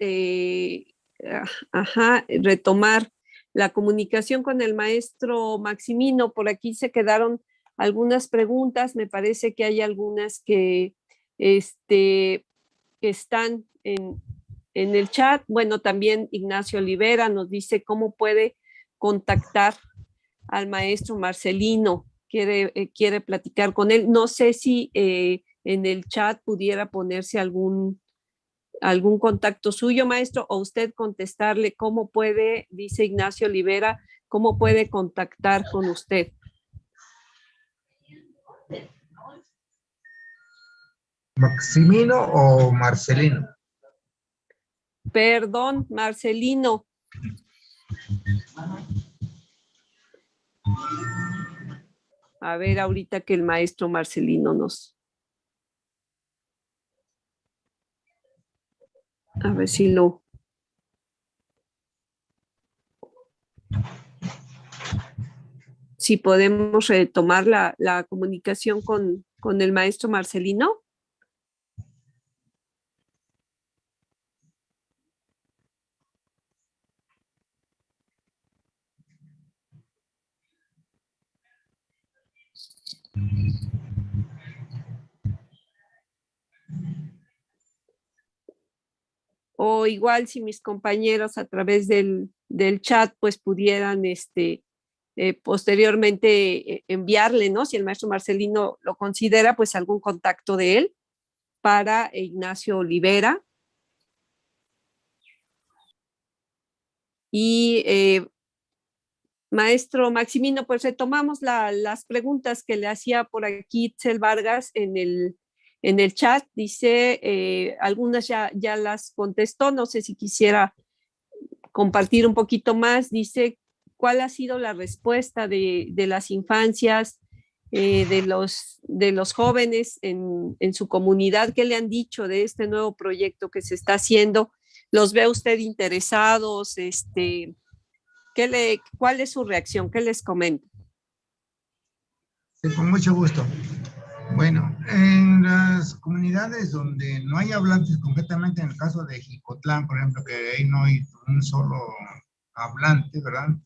retomar la comunicación con el maestro Maximino. Por aquí se quedaron algunas preguntas, me parece que hay algunas que están en el chat. Bueno, también Ignacio Olivera nos dice cómo puede contactar al maestro Marcelino, quiere platicar con él. No sé si en el chat pudiera ponerse algún contacto suyo, maestro, o usted contestarle cómo puede, dice Ignacio Olivera, cómo puede contactar con usted. ¿Maximino o Marcelino? Perdón, Marcelino. A ver, ahorita que el maestro Marcelino nos... A ver si lo... Si podemos retomar la comunicación con el maestro Marcelino. O igual si mis compañeros a través del chat pues pudieran posteriormente enviarle, ¿no? Si el maestro Marcelino lo considera, pues algún contacto de él para Ignacio Olivera. Y maestro Maximino, pues retomamos las preguntas que le hacía por aquí Itzel Vargas en el chat. Dice, algunas ya las contestó, no sé si quisiera compartir un poquito más. Dice, ¿cuál ha sido la respuesta de las infancias, de los jóvenes en su comunidad? ¿Qué le han dicho de este nuevo proyecto que se está haciendo? ¿Los ve usted interesados? ¿Cuál es su reacción? ¿Qué les comenta? Sí, con mucho gusto. Bueno, en las comunidades donde no hay hablantes, concretamente en el caso de Jicotlán, por ejemplo, que ahí no hay un solo hablante, ¿verdad?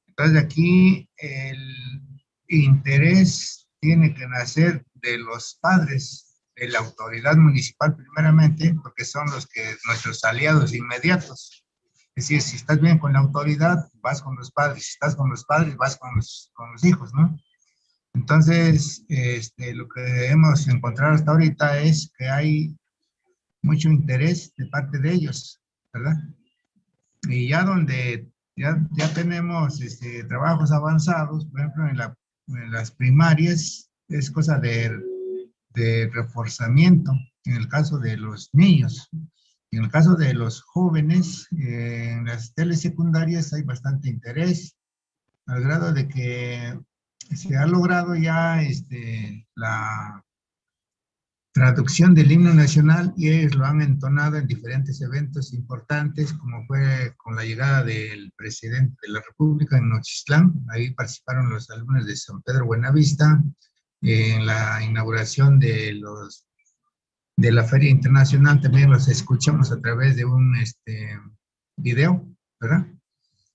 Entonces, de aquí el interés tiene que nacer de los padres, de la autoridad municipal primeramente, porque son nuestros aliados inmediatos. Es decir, si estás bien con la autoridad, vas con los padres. Si estás con los padres, vas con los hijos, ¿no? Entonces, lo que hemos encontrado hasta ahorita es que hay mucho interés de parte de ellos, ¿verdad? Y ya donde ya tenemos trabajos avanzados, por ejemplo, en las primarias, es cosa de reforzamiento, en el caso de los niños. En el caso de los jóvenes, en las telesecundarias hay bastante interés, al grado de que se ha logrado ya la traducción del himno nacional y ellos lo han entonado en diferentes eventos importantes, como fue con la llegada del presidente de la República en Nochistlán. Ahí participaron los alumnos de San Pedro Buenavista, en la inauguración de la Feria Internacional también los escuchamos a través de un video, ¿verdad?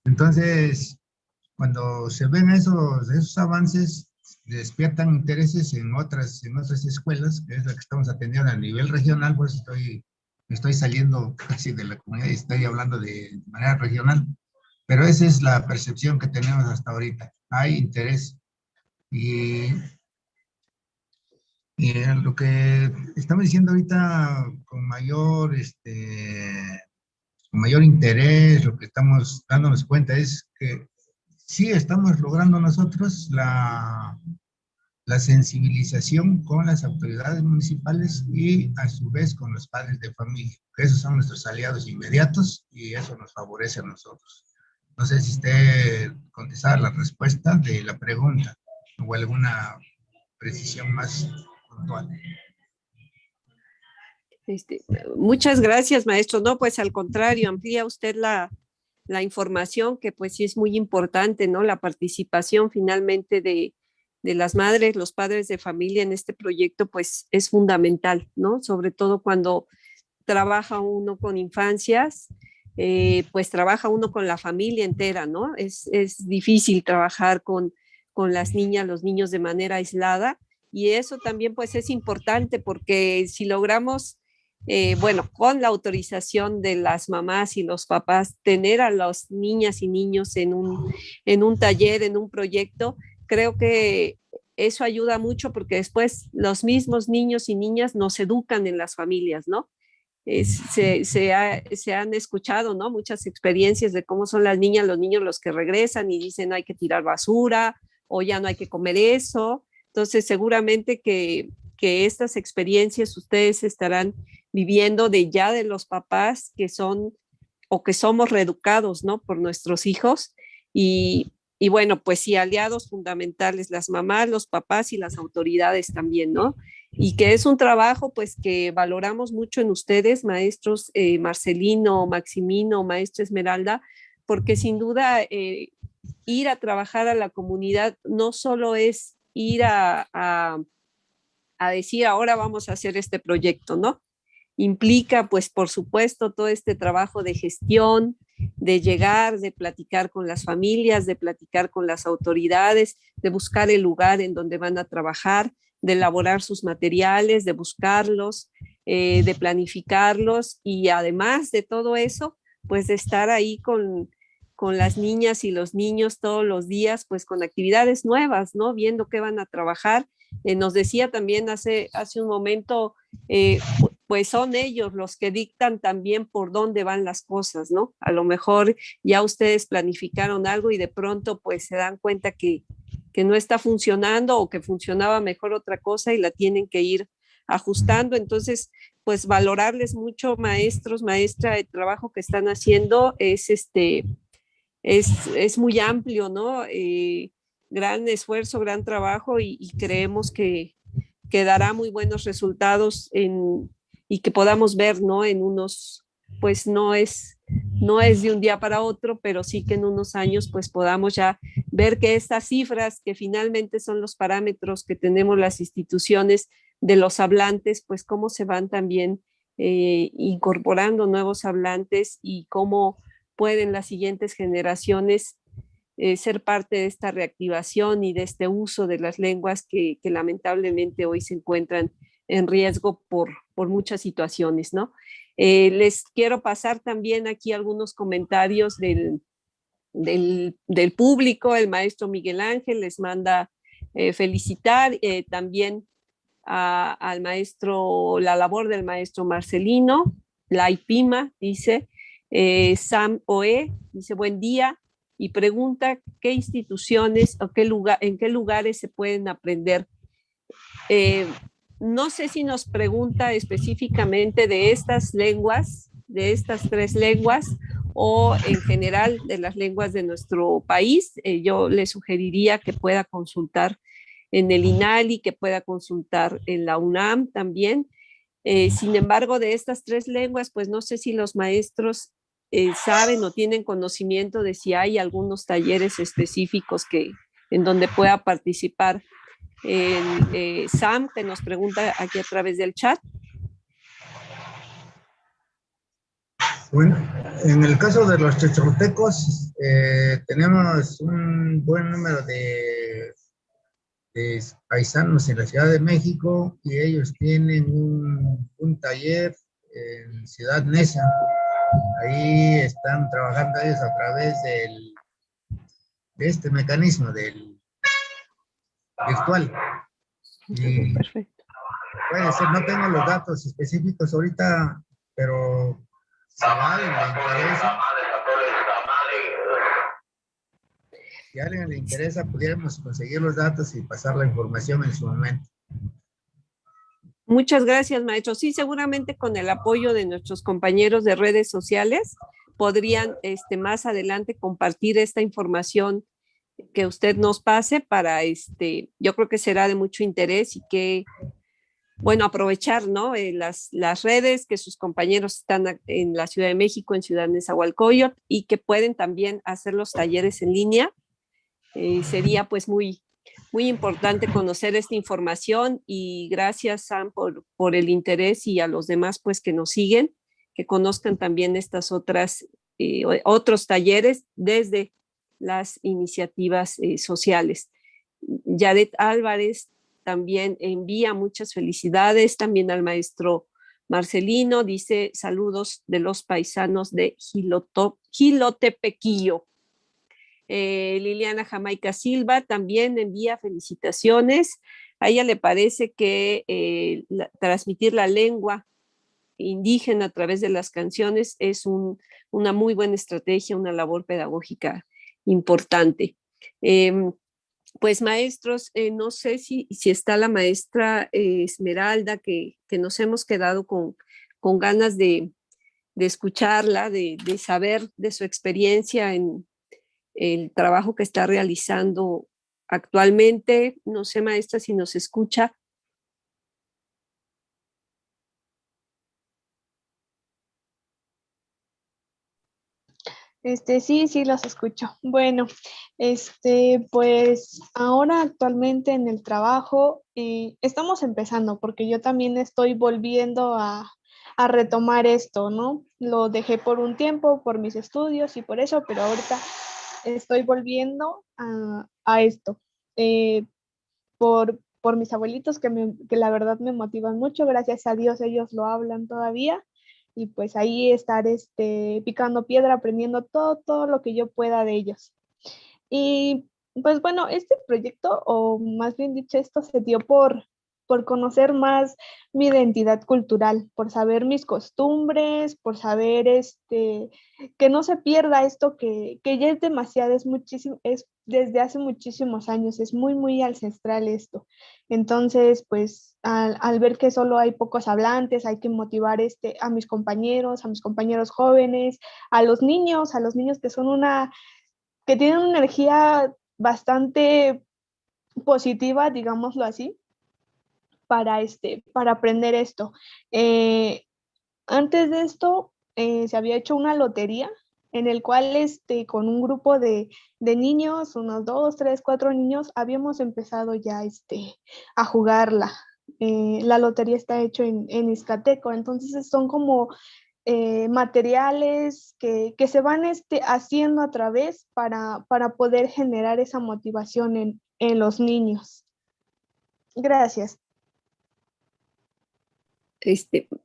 Entonces, cuando se ven esos avances, despiertan intereses en otras escuelas, que es la que estamos atendiendo a nivel regional, pues estoy saliendo casi de la comunidad y estoy hablando de manera regional, pero esa es la percepción que tenemos hasta ahorita. Hay interés y lo que estamos diciendo ahorita con mayor interés, lo que estamos dándonos cuenta es que sí estamos logrando nosotros la sensibilización con las autoridades municipales y a su vez con los padres de familia, que esos son nuestros aliados inmediatos y eso nos favorece a nosotros. No sé si usted contestaba la respuesta de la pregunta o alguna precisión más puntual. Muchas gracias, maestro. No, pues al contrario, amplía usted la información, que pues sí es muy importante, ¿no? La participación finalmente de de las madres, los padres de familia en este proyecto, pues es fundamental, ¿no? Sobre todo cuando trabaja uno con infancias, pues trabaja uno con la familia entera, ¿no? Es difícil trabajar con las niñas, los niños de manera aislada, y eso también pues es importante porque si logramos, bueno, con la autorización de las mamás y los papás, tener a las niñas y niños en un taller, en un proyecto, creo que eso ayuda mucho porque después los mismos niños y niñas nos educan en las familias, ¿no? Se han escuchado, ¿no? Muchas experiencias de cómo son las niñas, los niños los que regresan y dicen hay que tirar basura o ya no hay que comer eso. Entonces, seguramente que estas experiencias ustedes estarán viviendo de los papás que son o que somos reeducados, ¿no? Por nuestros hijos y bueno, pues sí, aliados fundamentales, las mamás, los papás y las autoridades también, ¿no? Y que es un trabajo pues que valoramos mucho en ustedes, maestros Marcelino, Maximino, maestra Esmeralda, porque sin duda ir a trabajar a la comunidad no solo es ir a decir ahora vamos a hacer este proyecto, ¿no? Implica, pues, por supuesto, todo este trabajo de gestión, de llegar, de platicar con las familias, de platicar con las autoridades, de buscar el lugar en donde van a trabajar, de elaborar sus materiales, de buscarlos, de planificarlos y además de todo eso, pues de estar ahí con las niñas y los niños todos los días, pues con actividades nuevas, ¿no? Viendo qué van a trabajar. Nos decía también hace un momento, pues son ellos los que dictan también por dónde van las cosas, ¿no? A lo mejor ya ustedes planificaron algo y de pronto pues se dan cuenta que no está funcionando o que funcionaba mejor otra cosa y la tienen que ir ajustando. Entonces, pues valorarles mucho, maestros, maestra, el trabajo que están haciendo es muy amplio, ¿no? Gran esfuerzo, gran trabajo y creemos que dará muy buenos resultados y que podamos ver, ¿no? En unos, pues no es de un día para otro, pero sí que en unos años pues podamos ya ver que estas cifras que finalmente son los parámetros que tenemos las instituciones de los hablantes, pues cómo se van también incorporando nuevos hablantes y cómo pueden las siguientes generaciones ser parte de esta reactivación y de este uso de las lenguas que lamentablemente hoy se encuentran en riesgo por muchas situaciones, ¿no? Les quiero pasar también aquí algunos comentarios del público. El maestro Miguel Ángel les manda felicitar también al maestro, la labor del maestro Marcelino, la IPIMA, dice, Sam Oe, dice buen día, y pregunta qué instituciones o en qué lugares se pueden aprender. No sé si nos pregunta específicamente de estas lenguas, de estas 3 lenguas, o en general de las lenguas de nuestro país. Yo le sugeriría que pueda consultar en el INALI, que pueda consultar en la UNAM también. Sin embargo, de estas 3 lenguas, pues no sé si los maestros saben o tienen conocimiento de si hay algunos talleres específicos en donde pueda participar. Sam, que nos pregunta aquí a través del chat. Bueno, en el caso de los chocholtecos, tenemos un buen número de paisanos en la Ciudad de México y ellos tienen un taller en Ciudad Neza. Ahí están trabajando ellos a través de este mecanismo del virtual. Y perfecto. Puede ser, no tengo los datos específicos ahorita, pero si a alguien le interesa, pudiéramos conseguir los datos y pasar la información en su momento. Muchas gracias, maestro. Sí, seguramente con el apoyo de nuestros compañeros de redes sociales podrían más adelante compartir esta información que usted nos pase para yo creo que será de mucho interés y que, bueno, aprovechar, ¿no? Las redes que sus compañeros están en la Ciudad de México, en Ciudad Nezahualcóyotl, y que pueden también hacer los talleres en línea. Sería pues muy, Muy importante conocer esta información y gracias, Sam, por el interés y a los demás pues que nos siguen, que conozcan también estas otros talleres desde las iniciativas sociales. Yaret Álvarez también envía muchas felicidades, también al maestro Marcelino, dice saludos de los paisanos de Jilotepequillo. Liliana Jamaica Silva también envía felicitaciones. A ella le parece que transmitir la lengua indígena a través de las canciones es una muy buena estrategia, una labor pedagógica importante. Pues maestros, no sé si está la maestra Esmeralda, que nos hemos quedado con ganas de escucharla, de saber de su experiencia en el trabajo que está realizando actualmente. No sé, maestra, si nos escucha. Sí, los escucho. Bueno, pues ahora actualmente en el trabajo estamos empezando porque yo también estoy volviendo a retomar esto, ¿no? Lo dejé por un tiempo por mis estudios y por eso, pero ahorita estoy volviendo a esto. Por mis abuelitos que la verdad me motivan mucho, gracias a Dios ellos lo hablan todavía y pues ahí estar picando piedra, aprendiendo todo lo que yo pueda de ellos. Y pues bueno, este proyecto, o más bien dicho, esto se dio por conocer más mi identidad cultural, por saber mis costumbres, por saber que no se pierda esto que ya es demasiado, es muchísimo, es desde hace muchísimos años, es muy ancestral esto. Entonces, pues al ver que solo hay pocos hablantes, hay que motivar a mis compañeros jóvenes, a los niños que son que tienen una energía bastante positiva, digámoslo así, para aprender esto. Antes de esto, se había hecho una lotería en el cual con un grupo de niños, unos 2, 3, 4 niños, habíamos empezado ya a jugarla. La lotería está hecho en Izcateco, entonces son como materiales que se van haciendo a través para poder generar esa motivación en los niños. Gracias.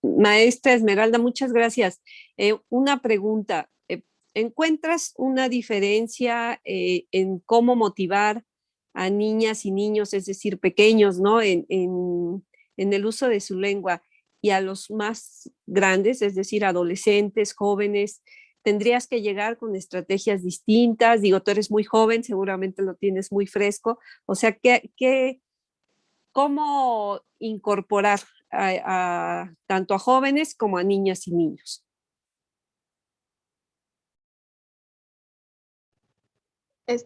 Maestra Esmeralda, muchas gracias. Una pregunta. ¿Encuentras una diferencia en cómo motivar a niñas y niños, es decir, pequeños, ¿no? En el uso de su lengua y a los más grandes, es decir, adolescentes, jóvenes? ¿Tendrías que llegar con estrategias distintas? Digo, tú eres muy joven, seguramente lo tienes muy fresco. O sea, ¿cómo incorporar tanto a jóvenes como a niñas y niños?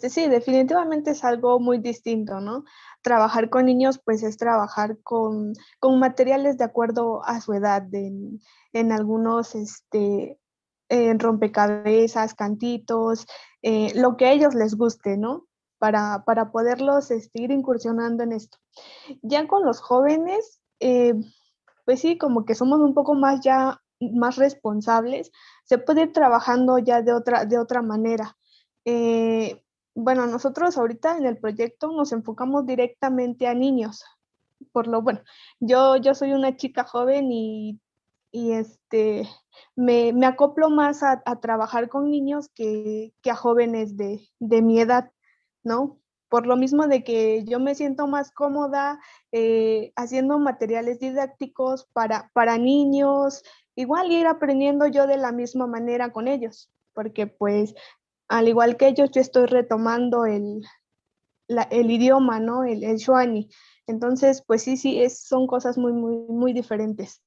Sí, definitivamente es algo muy distinto, ¿no? Trabajar con niños, pues es trabajar con materiales de acuerdo a su edad, en algunos, en rompecabezas, cantitos, lo que a ellos les guste, ¿no? Para poderlos ir incursionando en esto. Ya con los jóvenes, pues sí, como que somos un poco más responsables, se puede ir trabajando ya de otra manera. Bueno, nosotros ahorita en el proyecto nos enfocamos directamente a niños. Bueno, yo soy una chica joven y me acoplo más a trabajar con niños que a jóvenes de mi edad, ¿no? Por lo mismo de que yo me siento más cómoda haciendo materiales didácticos para niños, igual ir aprendiendo yo de la misma manera con ellos, porque pues al igual que ellos yo estoy retomando el idioma, ¿no? El Xuani. Entonces, pues sí, son cosas muy diferentes.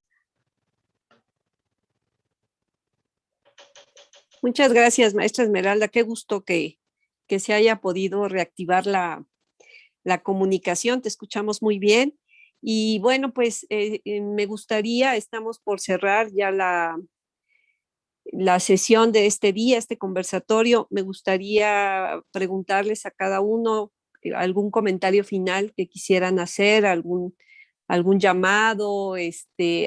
Muchas gracias, maestra Esmeralda. Qué gusto que se haya podido reactivar la comunicación. Te escuchamos muy bien. Y bueno, pues me gustaría, estamos por cerrar ya la sesión de este día, este conversatorio. Me gustaría preguntarles a cada uno algún comentario final que quisieran hacer, algún llamado,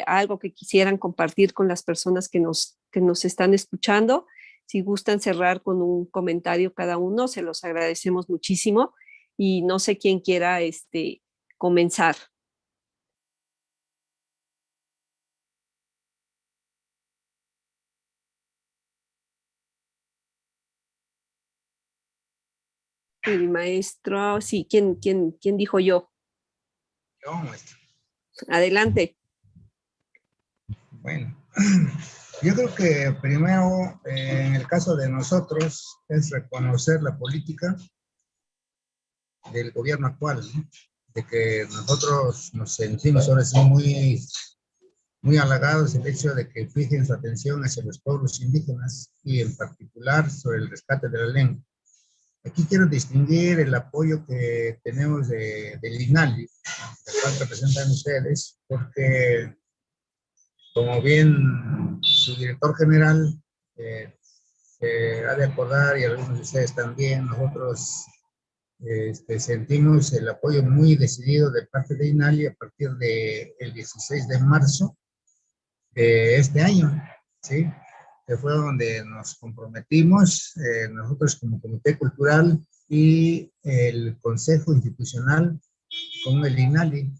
algo que quisieran compartir con las personas que nos están escuchando. Si gustan cerrar con un comentario cada uno, se los agradecemos muchísimo. Y no sé quién quiera comenzar. El maestro, sí, ¿quién dijo yo? Yo, maestro. Adelante. Bueno, yo creo que primero, en el caso de nosotros, es reconocer la política del gobierno actual, ¿no? De que nosotros nos sentimos ahora sí muy halagados el hecho de que fijen su atención hacia los pueblos indígenas y en particular sobre el rescate de la lengua. Aquí quiero distinguir el apoyo que tenemos del INALI, el cual representan ustedes, porque como bien su director general se ha de acordar, y algunos de ustedes también, nosotros sentimos el apoyo muy decidido de parte de INALI a partir del 16 de marzo de este año, ¿sí? Que fue donde nos comprometimos, nosotros como Comité Cultural y el Consejo Institucional con el INALI.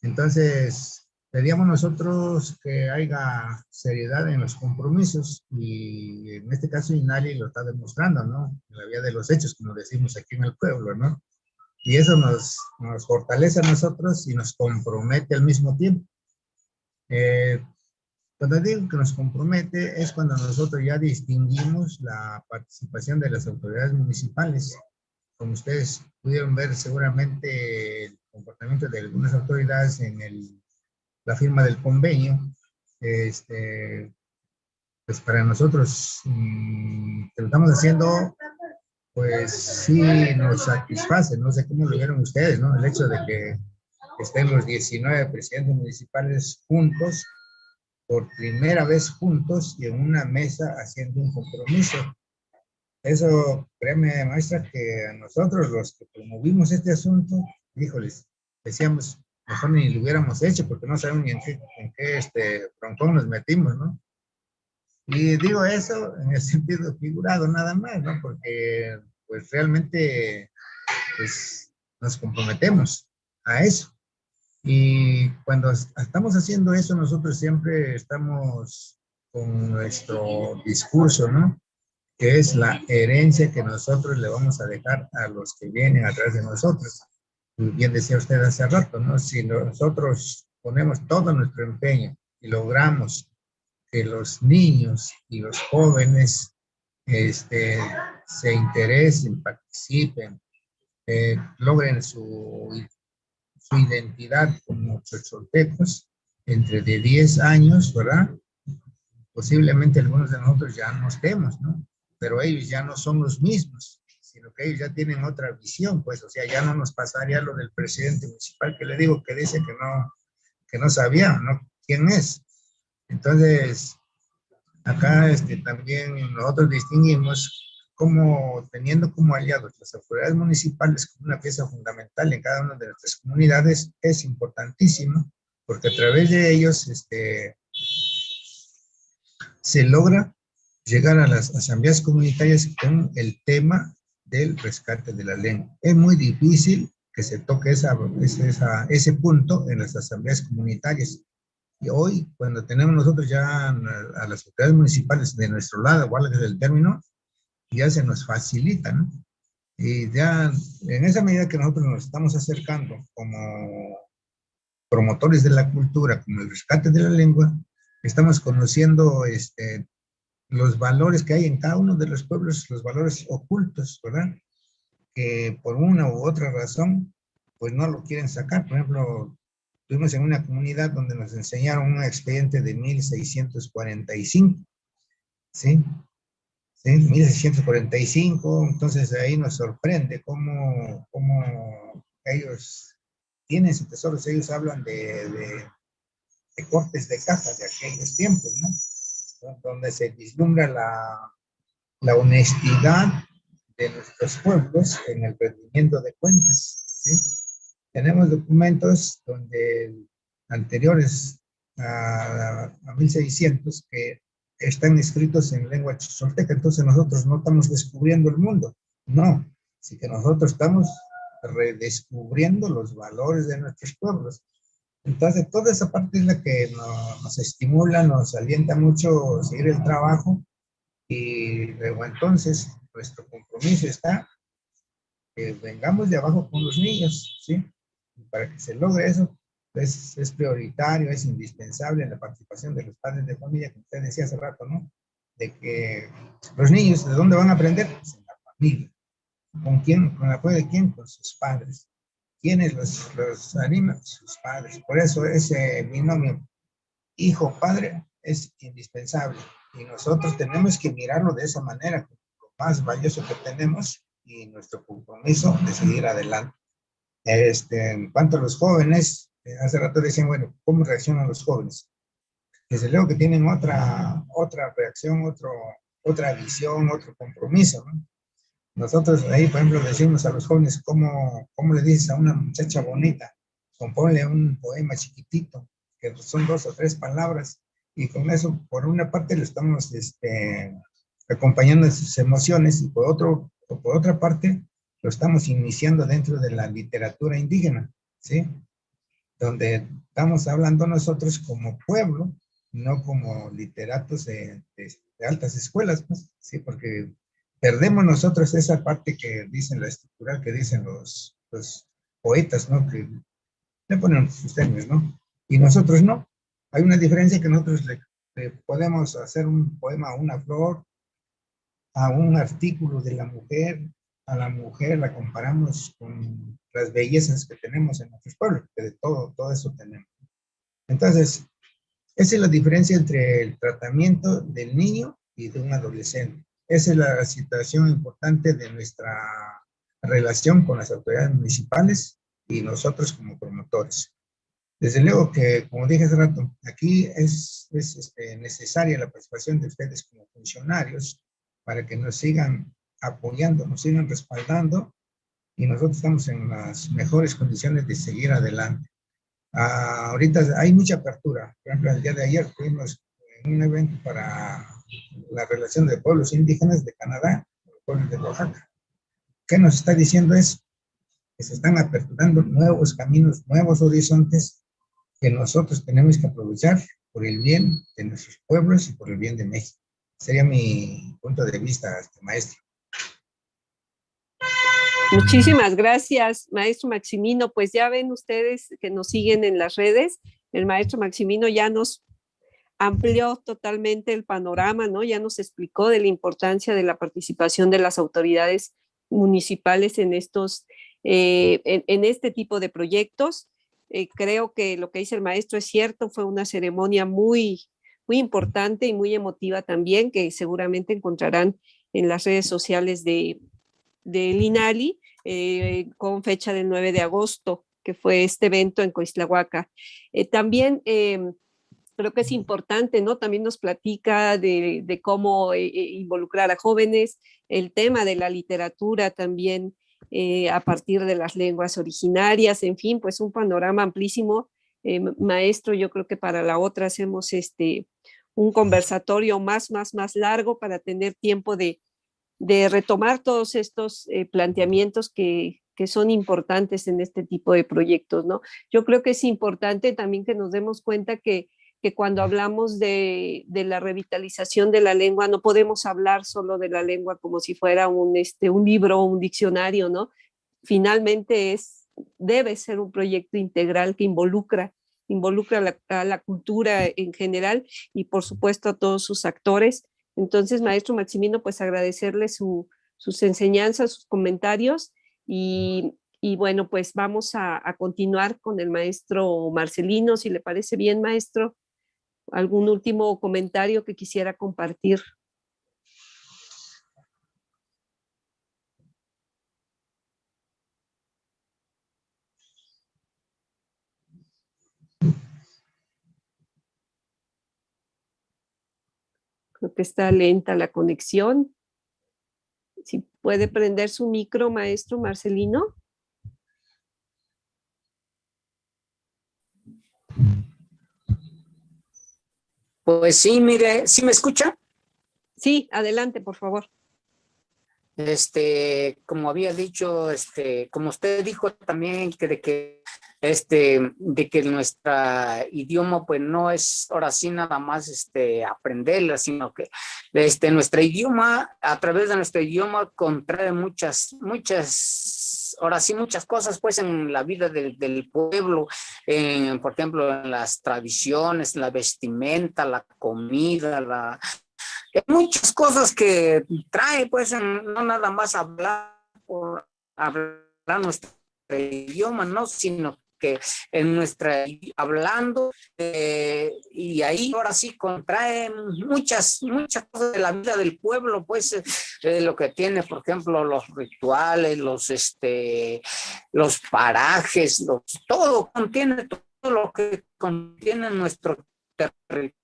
Entonces, pedíamos nosotros que haya seriedad en los compromisos y en este caso INALI lo está demostrando, ¿no? En la vía de los hechos, como decimos aquí en el pueblo, ¿no? Y eso nos fortalece a nosotros y nos compromete al mismo tiempo. Cuando digo que nos compromete es cuando nosotros ya distinguimos la participación de las autoridades municipales. Como ustedes pudieron ver seguramente el comportamiento de algunas autoridades en la firma del convenio, pues para nosotros que lo estamos haciendo, pues sí nos satisface. No sé cómo lo vieron ustedes, ¿no? El hecho de que estén los 19 presidentes municipales juntos, por primera vez juntos y en una mesa haciendo un compromiso. Eso, créeme, maestra, que a nosotros los que promovimos este asunto, híjoles, decíamos, mejor ni lo hubiéramos hecho porque no sabemos ni en qué broncón nos metimos, ¿no? Y digo eso en el sentido figurado nada más, ¿no? Porque pues realmente pues nos comprometemos a eso. Y cuando estamos haciendo eso, nosotros siempre estamos con nuestro discurso, ¿no? Que es la herencia que nosotros le vamos a dejar a los que vienen atrás de nosotros. Y bien decía usted hace rato, ¿no? Si nosotros ponemos todo nuestro empeño y logramos que los niños y los jóvenes se interesen, participen, logren su identidad como chocholtecos entre de 10 años, ¿verdad? Posiblemente algunos de nosotros ya no estemos, ¿no? Pero ellos ya no son los mismos, sino que ellos ya tienen otra visión, pues, o sea, ya no nos pasaría lo del presidente municipal que le digo que dice que no sabía, ¿no? ¿Quién es? Entonces, acá también nosotros distinguimos como teniendo como aliados las autoridades municipales como una pieza fundamental en cada una de nuestras comunidades es importantísimo, porque a través de ellos se logra llegar a las asambleas comunitarias con el tema del rescate de la lengua. Es muy difícil que se toque ese punto en las asambleas comunitarias. Y hoy, cuando tenemos nosotros ya a las autoridades municipales de nuestro lado, igual que el término, ya se nos facilita, ¿no? Y ya en esa medida que nosotros nos estamos acercando como promotores de la cultura, como el rescate de la lengua, estamos conociendo los valores que hay en cada uno de los pueblos, los valores ocultos, ¿verdad? Que por una u otra razón, pues no lo quieren sacar. Por ejemplo, estuvimos en una comunidad donde nos enseñaron un expediente de 1645, ¿sí? ¿Sí? 1645, entonces ahí nos sorprende cómo ellos tienen sus tesoros. Ellos hablan de cortes de caja de aquellos tiempos, ¿no? Donde se vislumbra la honestidad de nuestros pueblos en el rendimiento de cuentas, ¿sí? Tenemos documentos donde anteriores a 1600 que están escritos en lengua cholteca, entonces nosotros no estamos descubriendo el mundo, no, sí que nosotros estamos redescubriendo los valores de nuestros pueblos. Entonces, toda esa parte es la que nos estimula, nos alienta mucho a seguir el trabajo y luego entonces nuestro compromiso está que vengamos de abajo con los niños, ¿sí? Y para que se logre eso, es prioritario, es indispensable la participación de los padres de familia, como usted decía hace rato, ¿no? De que los niños, ¿de dónde van a aprender? Pues en la familia. ¿Con quién? ¿Con el apoyo de quién? Con sus padres. ¿Quiénes los animan? Sus padres. Por eso ese binomio hijo-padre es indispensable. Y nosotros tenemos que mirarlo de esa manera, lo más valioso que tenemos y nuestro compromiso de seguir adelante. En cuanto a los jóvenes, hace rato decían, bueno, ¿cómo reaccionan los jóvenes? Desde luego que tienen otra reacción, otra visión, otro compromiso, ¿no? Nosotros ahí, por ejemplo, decimos a los jóvenes, ¿cómo le dices a una muchacha bonita? Componle un poema chiquitito, que son 2 o 3 palabras, y con eso, por una parte, le estamos acompañando en sus emociones, y por otra parte, lo estamos iniciando dentro de la literatura indígena, ¿sí? Donde estamos hablando nosotros como pueblo, no como literatos de altas escuelas, pues, ¿sí? Porque perdemos nosotros esa parte que dicen la estructural, que dicen los poetas, ¿no? Que le ponen sus términos, ¿no? Y nosotros no. Hay una diferencia que nosotros le podemos hacer un poema a una flor, a un artículo de la mujer, a la mujer la comparamos con las bellezas que tenemos en nuestros pueblos, que de todo eso tenemos. Entonces, esa es la diferencia entre el tratamiento del niño y de un adolescente. Esa es la situación importante de nuestra relación con las autoridades municipales y nosotros como promotores. Desde luego que, como dije hace rato, aquí es necesaria la participación de ustedes como funcionarios para que nos sigan apoyando, nos sigan respaldando y nosotros estamos en las mejores condiciones de seguir adelante. Ahorita hay mucha apertura. Por ejemplo, el día de ayer tuvimos un evento para la relación de pueblos indígenas de Canadá, pueblos de Oaxaca. ¿Qué nos está diciendo eso? Que se están aperturando nuevos caminos, nuevos horizontes que nosotros tenemos que aprovechar por el bien de nuestros pueblos y por el bien de México. Sería mi punto de vista, maestro. Muchísimas gracias, maestro Maximino. Pues ya ven ustedes que nos siguen en las redes, el maestro Maximino ya nos amplió totalmente el panorama, ¿no? Ya nos explicó de la importancia de la participación de las autoridades municipales en en este tipo de proyectos. Creo que lo que dice el maestro es cierto, fue una ceremonia muy importante y muy emotiva también, que seguramente encontrarán en las redes sociales del INALI, con fecha del 9 de agosto, que fue este evento en Coixtlahuaca. También creo que es importante, ¿no? También nos platica de cómo involucrar a jóvenes, el tema de la literatura también a partir de las lenguas originarias, en fin, pues un panorama amplísimo. Maestro, yo creo que para la otra hacemos un conversatorio más largo para tener tiempo de retomar todos estos planteamientos que son importantes en este tipo de proyectos, ¿no? Yo creo que es importante también que nos demos cuenta que cuando hablamos de la revitalización de la lengua, no podemos hablar solo de la lengua como si fuera un libro o un diccionario, ¿no? Finalmente debe ser un proyecto integral que involucra a la cultura en general y por supuesto a todos sus actores. Entonces, maestro Maximino, pues agradecerle sus enseñanzas, sus comentarios y bueno, pues vamos a continuar con el maestro Marcelino, si le parece bien, maestro. ¿Algún último comentario que quisiera compartir? Creo que está lenta la conexión. Si ¿Puede prender su micro, maestro Marcelino? Pues sí, mire, ¿sí me escucha? Sí, adelante, por favor. Como había dicho, como usted dijo también, que de que nuestro idioma, pues no es ahora sí nada más aprenderla, sino que nuestro idioma, a través de nuestro idioma, contrae ahora sí, muchas cosas, pues, en la vida del pueblo, por ejemplo, en las tradiciones, la vestimenta, la comida, hay muchas cosas que trae, pues, no nada más hablar por hablar nuestro idioma, ¿no? Sino que en hablando, y ahí ahora sí contrae muchas cosas de la vida del pueblo, pues, lo que tiene, por ejemplo, los rituales, los parajes, todo contiene, todo lo que contiene nuestro territorio,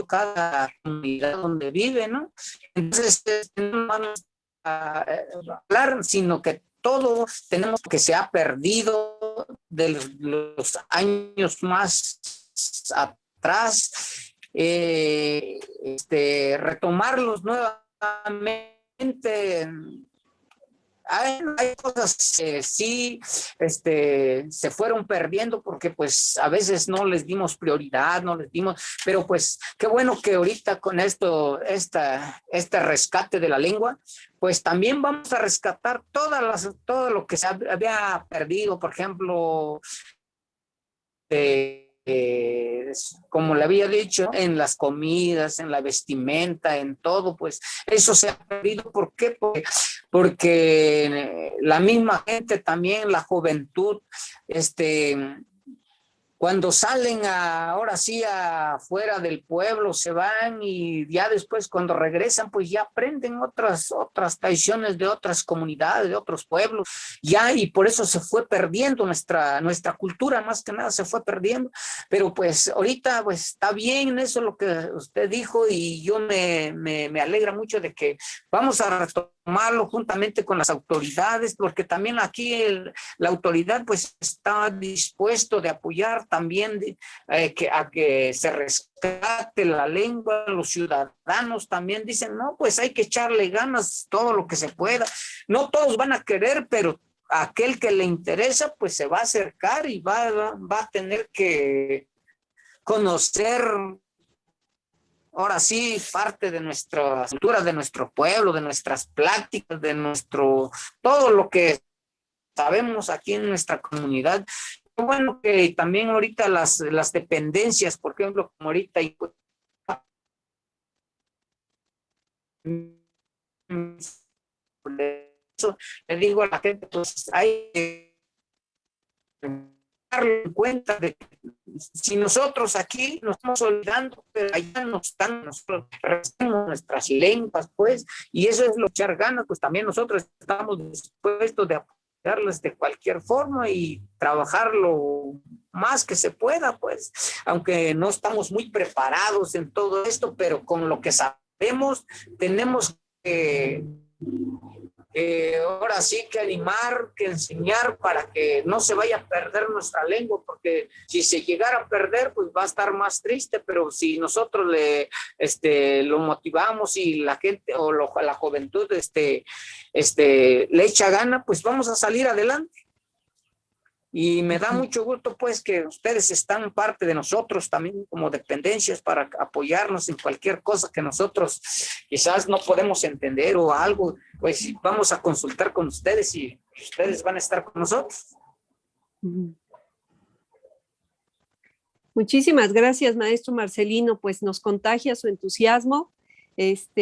cada comunidad donde vive, ¿no? Entonces, no vamos a hablar, sino que todo tenemos que se ha perdido de los años más atrás, retomarlos nuevamente. Hay cosas que sí se fueron perdiendo porque pues a veces no les dimos prioridad, pero pues qué bueno que ahorita con este rescate de la lengua, pues también vamos a rescatar todo lo que se había perdido, por ejemplo, como le había dicho, en las comidas, en la vestimenta, en todo, pues eso se ha perdido. ¿Por qué? Porque la misma gente también, la juventud, cuando salen ahora sí afuera del pueblo, se van y ya después cuando regresan, pues ya aprenden otras tradiciones de otras comunidades, de otros pueblos, ya, y por eso se fue perdiendo nuestra cultura, más que nada se fue perdiendo, pero pues ahorita pues está bien eso lo que usted dijo y yo me alegra mucho de que vamos a retomarlo juntamente con las autoridades, porque también aquí la autoridad pues está dispuesto de apoyar también a que se rescate la lengua. Los ciudadanos también dicen, no, pues hay que echarle ganas todo lo que se pueda. No todos van a querer, pero aquel que le interesa, pues se va a acercar y va a tener que conocer, ahora sí, parte de nuestra cultura, de nuestro pueblo, de nuestras prácticas, todo lo que sabemos aquí en nuestra comunidad. Bueno, que también ahorita las dependencias, por ejemplo, como ahorita, y por eso le digo a la gente, pues hay que darle en cuenta de que si nosotros aquí nos estamos olvidando, pero allá no están, nosotros respetamos nuestras lenguas, pues, y eso es lo echar ganas, pues también nosotros estamos dispuestos de apoyarles de cualquier forma y trabajar lo más que se pueda, pues, aunque no estamos muy preparados en todo esto, pero con lo que sabemos, tenemos que ahora sí que animar, que enseñar para que no se vaya a perder nuestra lengua, porque si se llegara a perder, pues va a estar más triste, pero si nosotros lo motivamos y la gente o la juventud le echa gana, pues vamos a salir adelante. Y me da mucho gusto pues que ustedes están parte de nosotros también como dependencias para apoyarnos en cualquier cosa que nosotros quizás no podemos entender o algo, pues vamos a consultar con ustedes y ustedes van a estar con nosotros. Muchísimas gracias, maestro Marcelino, pues nos contagia su entusiasmo.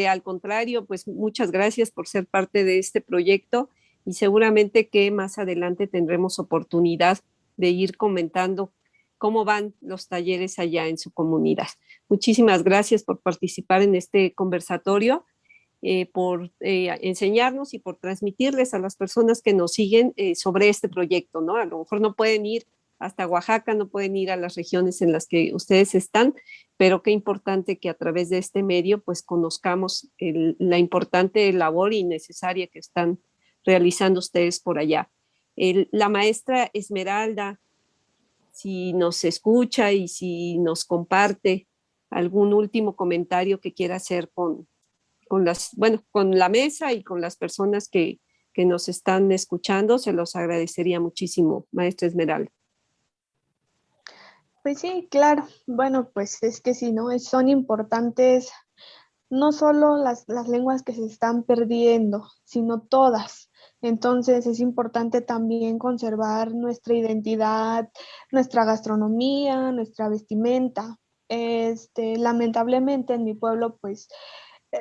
Al contrario, pues muchas gracias por ser parte de este proyecto y seguramente que más adelante tendremos oportunidad de ir comentando cómo van los talleres allá en su comunidad. Muchísimas gracias por participar en este conversatorio, por enseñarnos y por transmitirles a las personas que nos siguen sobre este proyecto, ¿no? A lo mejor no pueden ir hasta Oaxaca, no pueden ir a las regiones en las que ustedes están, pero qué importante que a través de este medio pues conozcamos la importante labor y necesaria que están realizando ustedes por allá. La maestra Esmeralda, si nos escucha y si nos comparte algún último comentario que quiera hacer con la mesa y con las personas que nos están escuchando, se los agradecería muchísimo, maestra Esmeralda. Pues sí, claro. Bueno, pues es que sí, ¿no? Son importantes no solo las lenguas que se están perdiendo, sino todas. Entonces es importante también conservar nuestra identidad, nuestra gastronomía, nuestra vestimenta. Lamentablemente en mi pueblo, pues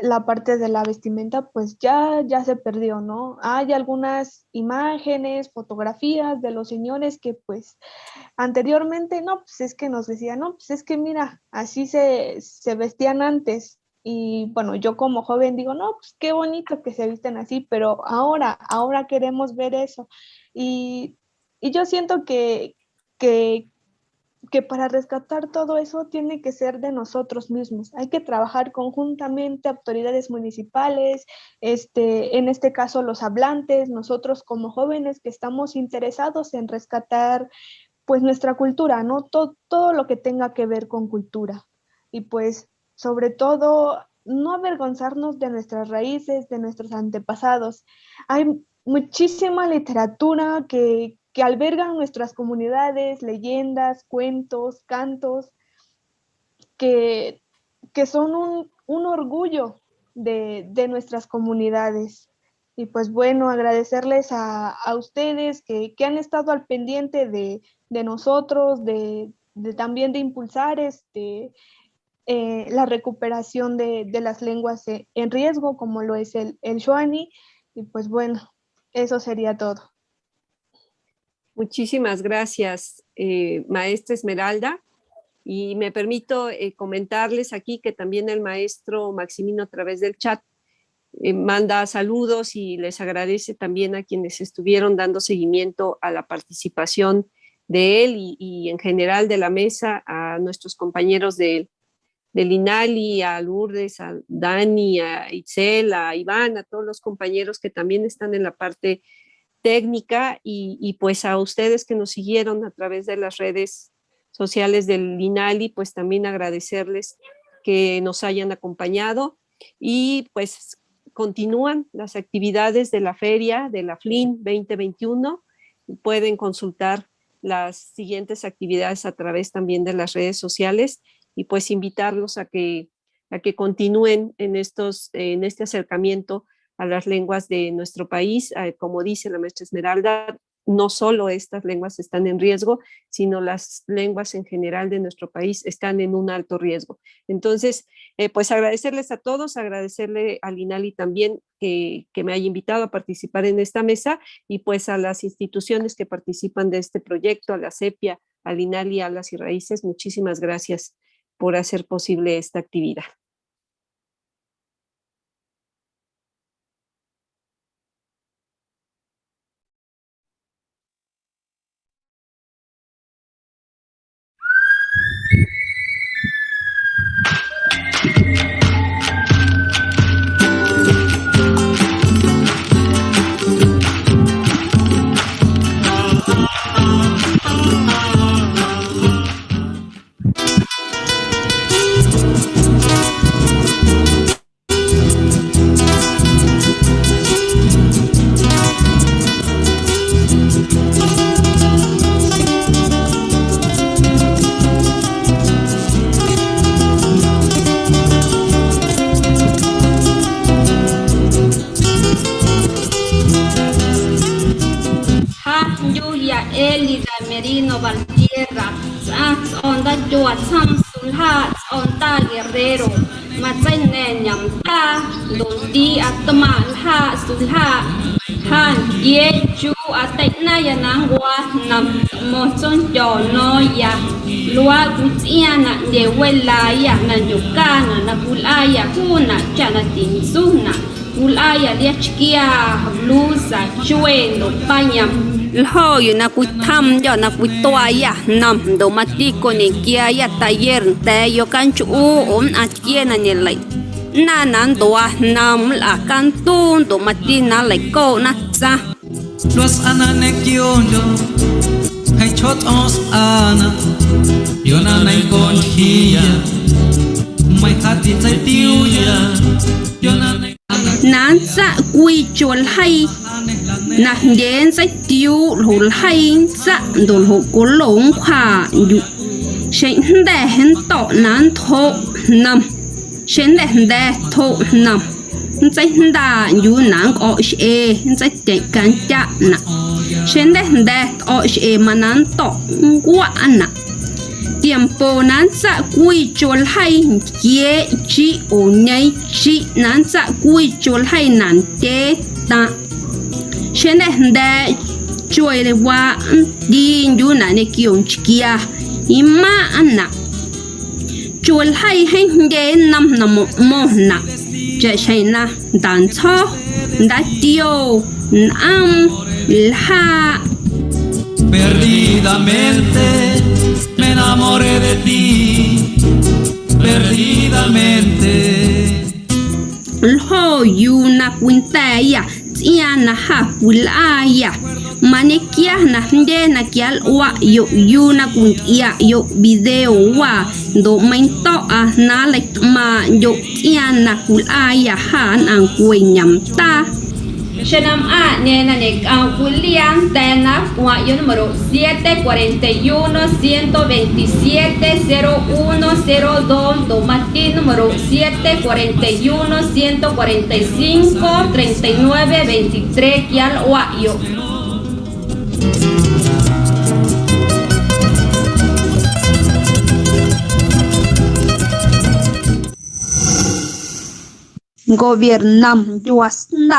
la parte de la vestimenta, pues ya se perdió, ¿no? Hay algunas imágenes, fotografías de los señores que pues anteriormente, no, pues es que nos decían, no, pues es que mira, así se vestían antes. Y bueno, yo como joven digo, no, pues qué bonito que se visten así, pero ahora queremos ver eso. Y yo siento que para rescatar todo eso tiene que ser de nosotros mismos. Hay que trabajar conjuntamente, autoridades municipales, en este caso los hablantes, nosotros como jóvenes que estamos interesados en rescatar pues nuestra cultura, ¿no? Todo lo que tenga que ver con cultura. Y pues sobre todo no avergonzarnos de nuestras raíces, de nuestros antepasados. Hay muchísima literatura que albergan nuestras comunidades, leyendas, cuentos, cantos, que son un orgullo de nuestras comunidades. Y pues bueno, agradecerles a ustedes que han estado al pendiente de nosotros, también de impulsar la recuperación de las lenguas en riesgo, como lo es el Xoani. Y pues bueno, eso sería todo. Muchísimas gracias, maestra Esmeralda. Y me permito comentarles aquí que también el maestro Maximino a través del chat manda saludos y les agradece también a quienes estuvieron dando seguimiento a la participación de él y en general de la mesa, a nuestros compañeros del INALI, a Lourdes, a Dani, a Itzel, a Iván, a todos los compañeros que también están en la parte técnica y pues a ustedes que nos siguieron a través de las redes sociales del INALI, pues también agradecerles que nos hayan acompañado y pues continúan las actividades de la feria de la FLIN 2021. Pueden consultar las siguientes actividades a través también de las redes sociales y pues invitarlos a que continúen en este acercamiento a las lenguas de nuestro país. Como dice la maestra Esmeralda, no solo estas lenguas están en riesgo, sino las lenguas en general de nuestro país están en un alto riesgo. Entonces, pues agradecerles a todos, agradecerle al INALI también que me haya invitado a participar en esta mesa y pues a las instituciones que participan de este proyecto, a la CEPIA, al INALI, Alas y Raíces, muchísimas gracias por hacer posible esta actividad. Valtierra, onda Joa Samsulha, onda Guerrero, Matzen Yamta, Lundi Atmalha, Sulha, Han, Yechu, Atetna Yanangwa, Nam, Moson Jonoya, Lua Gutiana, Newelaya, Nanyukana, Napulaya, Huna, Chanatin Suna, Ulaya, Liachkia, Blusa, Chueno, Panyam. Lo yu na kui tham yo na kui toa ya nam do mati ko ni kia ya tayer te yo kan chu a kia na ni lai na nan doa nam la kan tu do mati na lai ko na sa Los ananek yondo hay chot os ana yona nai kon hiya mai khati chai tiu ya yona nai nan sa kui chul hay na gen sai tiu hul hay sa do ho ko long kha yu shen de hen to nan tho nam shen de tho nam chạy đà yu nang ở xe chạy chạy can chạ nè trên đây ở xe mà nán tọ quá nè tiempo nán sa quy chul hay kia chi ô nhai chi nán sa quy chul hay nán té ta trên đây chui le wa đi yu nán ne kiong kia ima nè chul hay gen nam mo nèจะใช่นะดันชอดัดเดียวha Perdidamente me enamoré de ti Perdidamente lo yu na kwinte ya tia na ha kulaya manekia na nde na kial wa yu na kuntia yo video wa do mainto a na like ma yo tia na kulaya han ang kuenyam ta Shenam A nena nek ang William Tena wa yo número 741 127 0102 Tomati número 741 145 39 23 Kial wa yo gobernam yuas na